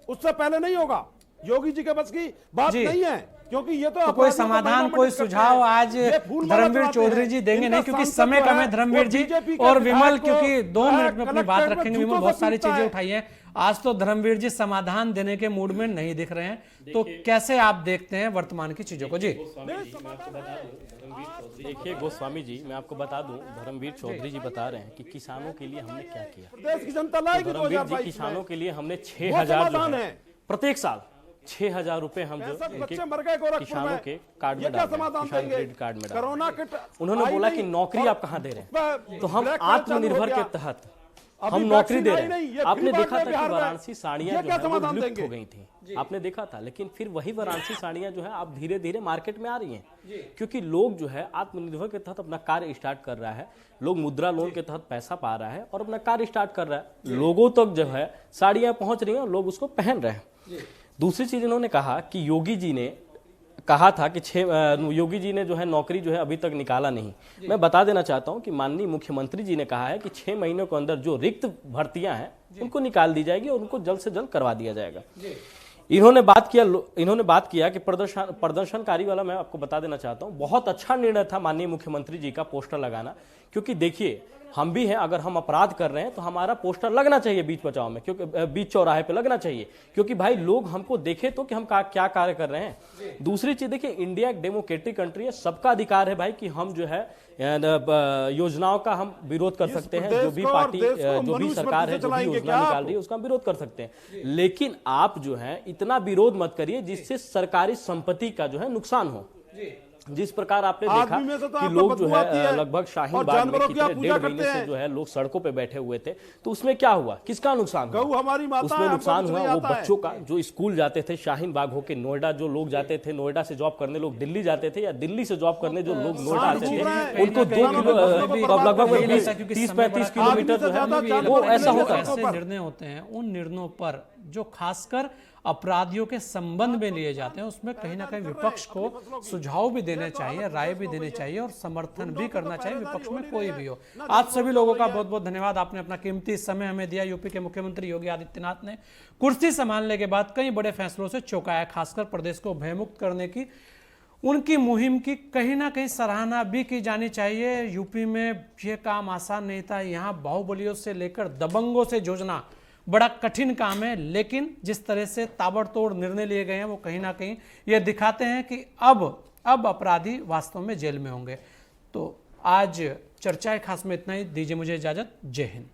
उससे पहले नहीं होगा। योगी जी के बस की बात जी। नहीं है, क्योंकि ये तो कोई अपराधियों को समाधान, महीनों कोई मदद करते सुझाव हैं। आज ये फूलमाला धर्मवीर चढ़ाते चौधरी हैं। जी देंगे इनका नहीं, क्योंकि सांसद समय जो कम है धर्मवीर वो जी बीजेपी के और विमल, विधायक को क्योंकि 2 मिनट में अपनी बात कलेक्टर में रखेंगे। विमल जूतों बहुत से सारी पीटता चीजें है। उठाई हैं। आज तो धर्मवीर जी समाधान देने के मूड में नहीं दिख रहे हैं, तो कैसे आप देखते हैं वर्तमान की चीजों को? जी देखिए गोस्वामी जी, मैं आपको बता दूं, धर्मवीर चौधरी जी बता रहे हैं कि किसानों के लिए हमने क्या किया। प्रदेश की जनता लाएगी धर्मवीर जी 2022 किसानों में। के लिए हमने वो 6,000 जो समाधान है है। प्रत्येक साल 6,000 रुपए हम जो 65 इनके बच्चे मर गए गोरखपुर किसानों में। के कार्ड ये में क्या डाल रहे हैं, समाधान किसान देंगे? क्रेडिट कार्ड में डाल रहे हैं। कोरोना के उन्होंने आई बोला नहीं कि नौकरी और आप कहाँ दे रहे हैं, तो हम ब्लैक कार्ड चालू आत्मनिर्भर हो के गया। तहत अभी हम नौकरी दे वैक्सीन रहे आई नहीं, हैं। ये आपने फ्री देखा बांट था रहे कि बिहार में। वाराणसी साड़ियां ये जो क्या है वो समाधान लुप्त देंगे? हो गई थी, आपने देखा था। लेकिन फिर वही वाराणसी साड़ियां जो है अब धीरे धीरे मार्केट में आ रही हैं, क्योंकि लोग जो है आत्मनिर्भर के तहत अपना कार्य स्टार्ट कर रहा है। लोग मुद्रा लोन के तहत पैसा पा रहा है और अपना कार्य स्टार्ट कर रहा है। लोगों तक जो है साड़ियां पहुंच रही हैं और लोग उसको पहन रहे हैं। दूसरी चीज इन्होंने कहा कि योगी जी ने कहा था कि योगी जी ने जो है नौकरी जो है अभी तक निकाला नहीं। मैं बता देना चाहता हूं कि माननीय मुख्यमंत्री जी ने कहा है कि 6 महीनों के अंदर जो रिक्त भर्तियां हैं उनको निकाल दी जाएगी और उनको जल्द से जल्द करवा दिया जाएगा। इन्होंने बात किया कि प्रदर्शनकारी वाला, मैं आपको बता देना चाहता हूं, बहुत अच्छा निर्णय था माननीय मुख्यमंत्री जी का पोस्टर लगाना। क्योंकि देखिए हम भी हैं, अगर हम अपराध कर रहे हैं तो हमारा पोस्टर लगना चाहिए बीच बचाव में, क्योंकि बीच चौराहे पे लगना चाहिए, क्योंकि भाई लोग हमको देखे तो कि हम क्या कार्य कर रहे हैं। दूसरी चीज देखिए, इंडिया एक डेमोक्रेटिक कंट्री है, सबका अधिकार है भाई कि हम जो है योजनाओं का हम विरोध कर सकते हैं। जो भी पार्टी, जो भी सरकार है, जो भी योजना निकाल रही है उसका हम विरोध कर सकते हैं। लेकिन आप जो है इतना विरोध मत करिए जिससे सरकारी संपत्ति का जो है नुकसान हो। जिस प्रकार आपने देखा कि लोग जो है लगभग शाहीन बाग में कितने 1.5 महीने से जो है लोग सड़कों पे बैठे हुए थे, तो उसमें क्या हुआ, किसका नुकसान हुआ? हमारी माता उसमें नुकसान हुआ वो आता है। बच्चों का, जो स्कूल जाते थे शाहीन बाग होके नोएडा, जो लोग जाते थे नोएडा से जॉब करने, लोग दिल्ली जाते थे, या दिल्ली से जॉब करने जो लोग नोएडा आते थे, उनको 2 किलो लगभग 30-35 किलोमीटर जो है वो ऐसा होता है। ऐसे निर्णय होते हैं, उन निर्णयों पर जो खासकर अपराधियों के संबंध में लिए जाते हैं, उसमें कहीं ना कहीं विपक्ष को सुझाव भी देने चाहिए, राय भी देनी चाहिए और समर्थन भी करना चाहिए, विपक्ष में कोई भी हो। आप सभी लोगों का बहुत बहुत धन्यवाद, आपने अपना कीमती समय हमें दिया। यूपी के मुख्यमंत्री योगी आदित्यनाथ ने कुर्सी संभालने के बाद कई बड़े फैसलों से चौंकाया, खासकर प्रदेश को भयमुक्त करने की उनकी मुहिम की कहीं ना कहीं सराहना भी की जानी चाहिए। यूपी में यह काम आसान नहीं था, यहाँ बाहुबलियों से लेकर दबंगों से जूझना बड़ा कठिन काम है, लेकिन जिस तरह से ताबड़तोड़ निर्णय लिए गए हैं वो कहीं ना कहीं ये दिखाते हैं कि अब अपराधी वास्तव में जेल में होंगे। तो आज चर्चाएं खास में इतना ही, दीजिए मुझे इजाजत। जय हिंद।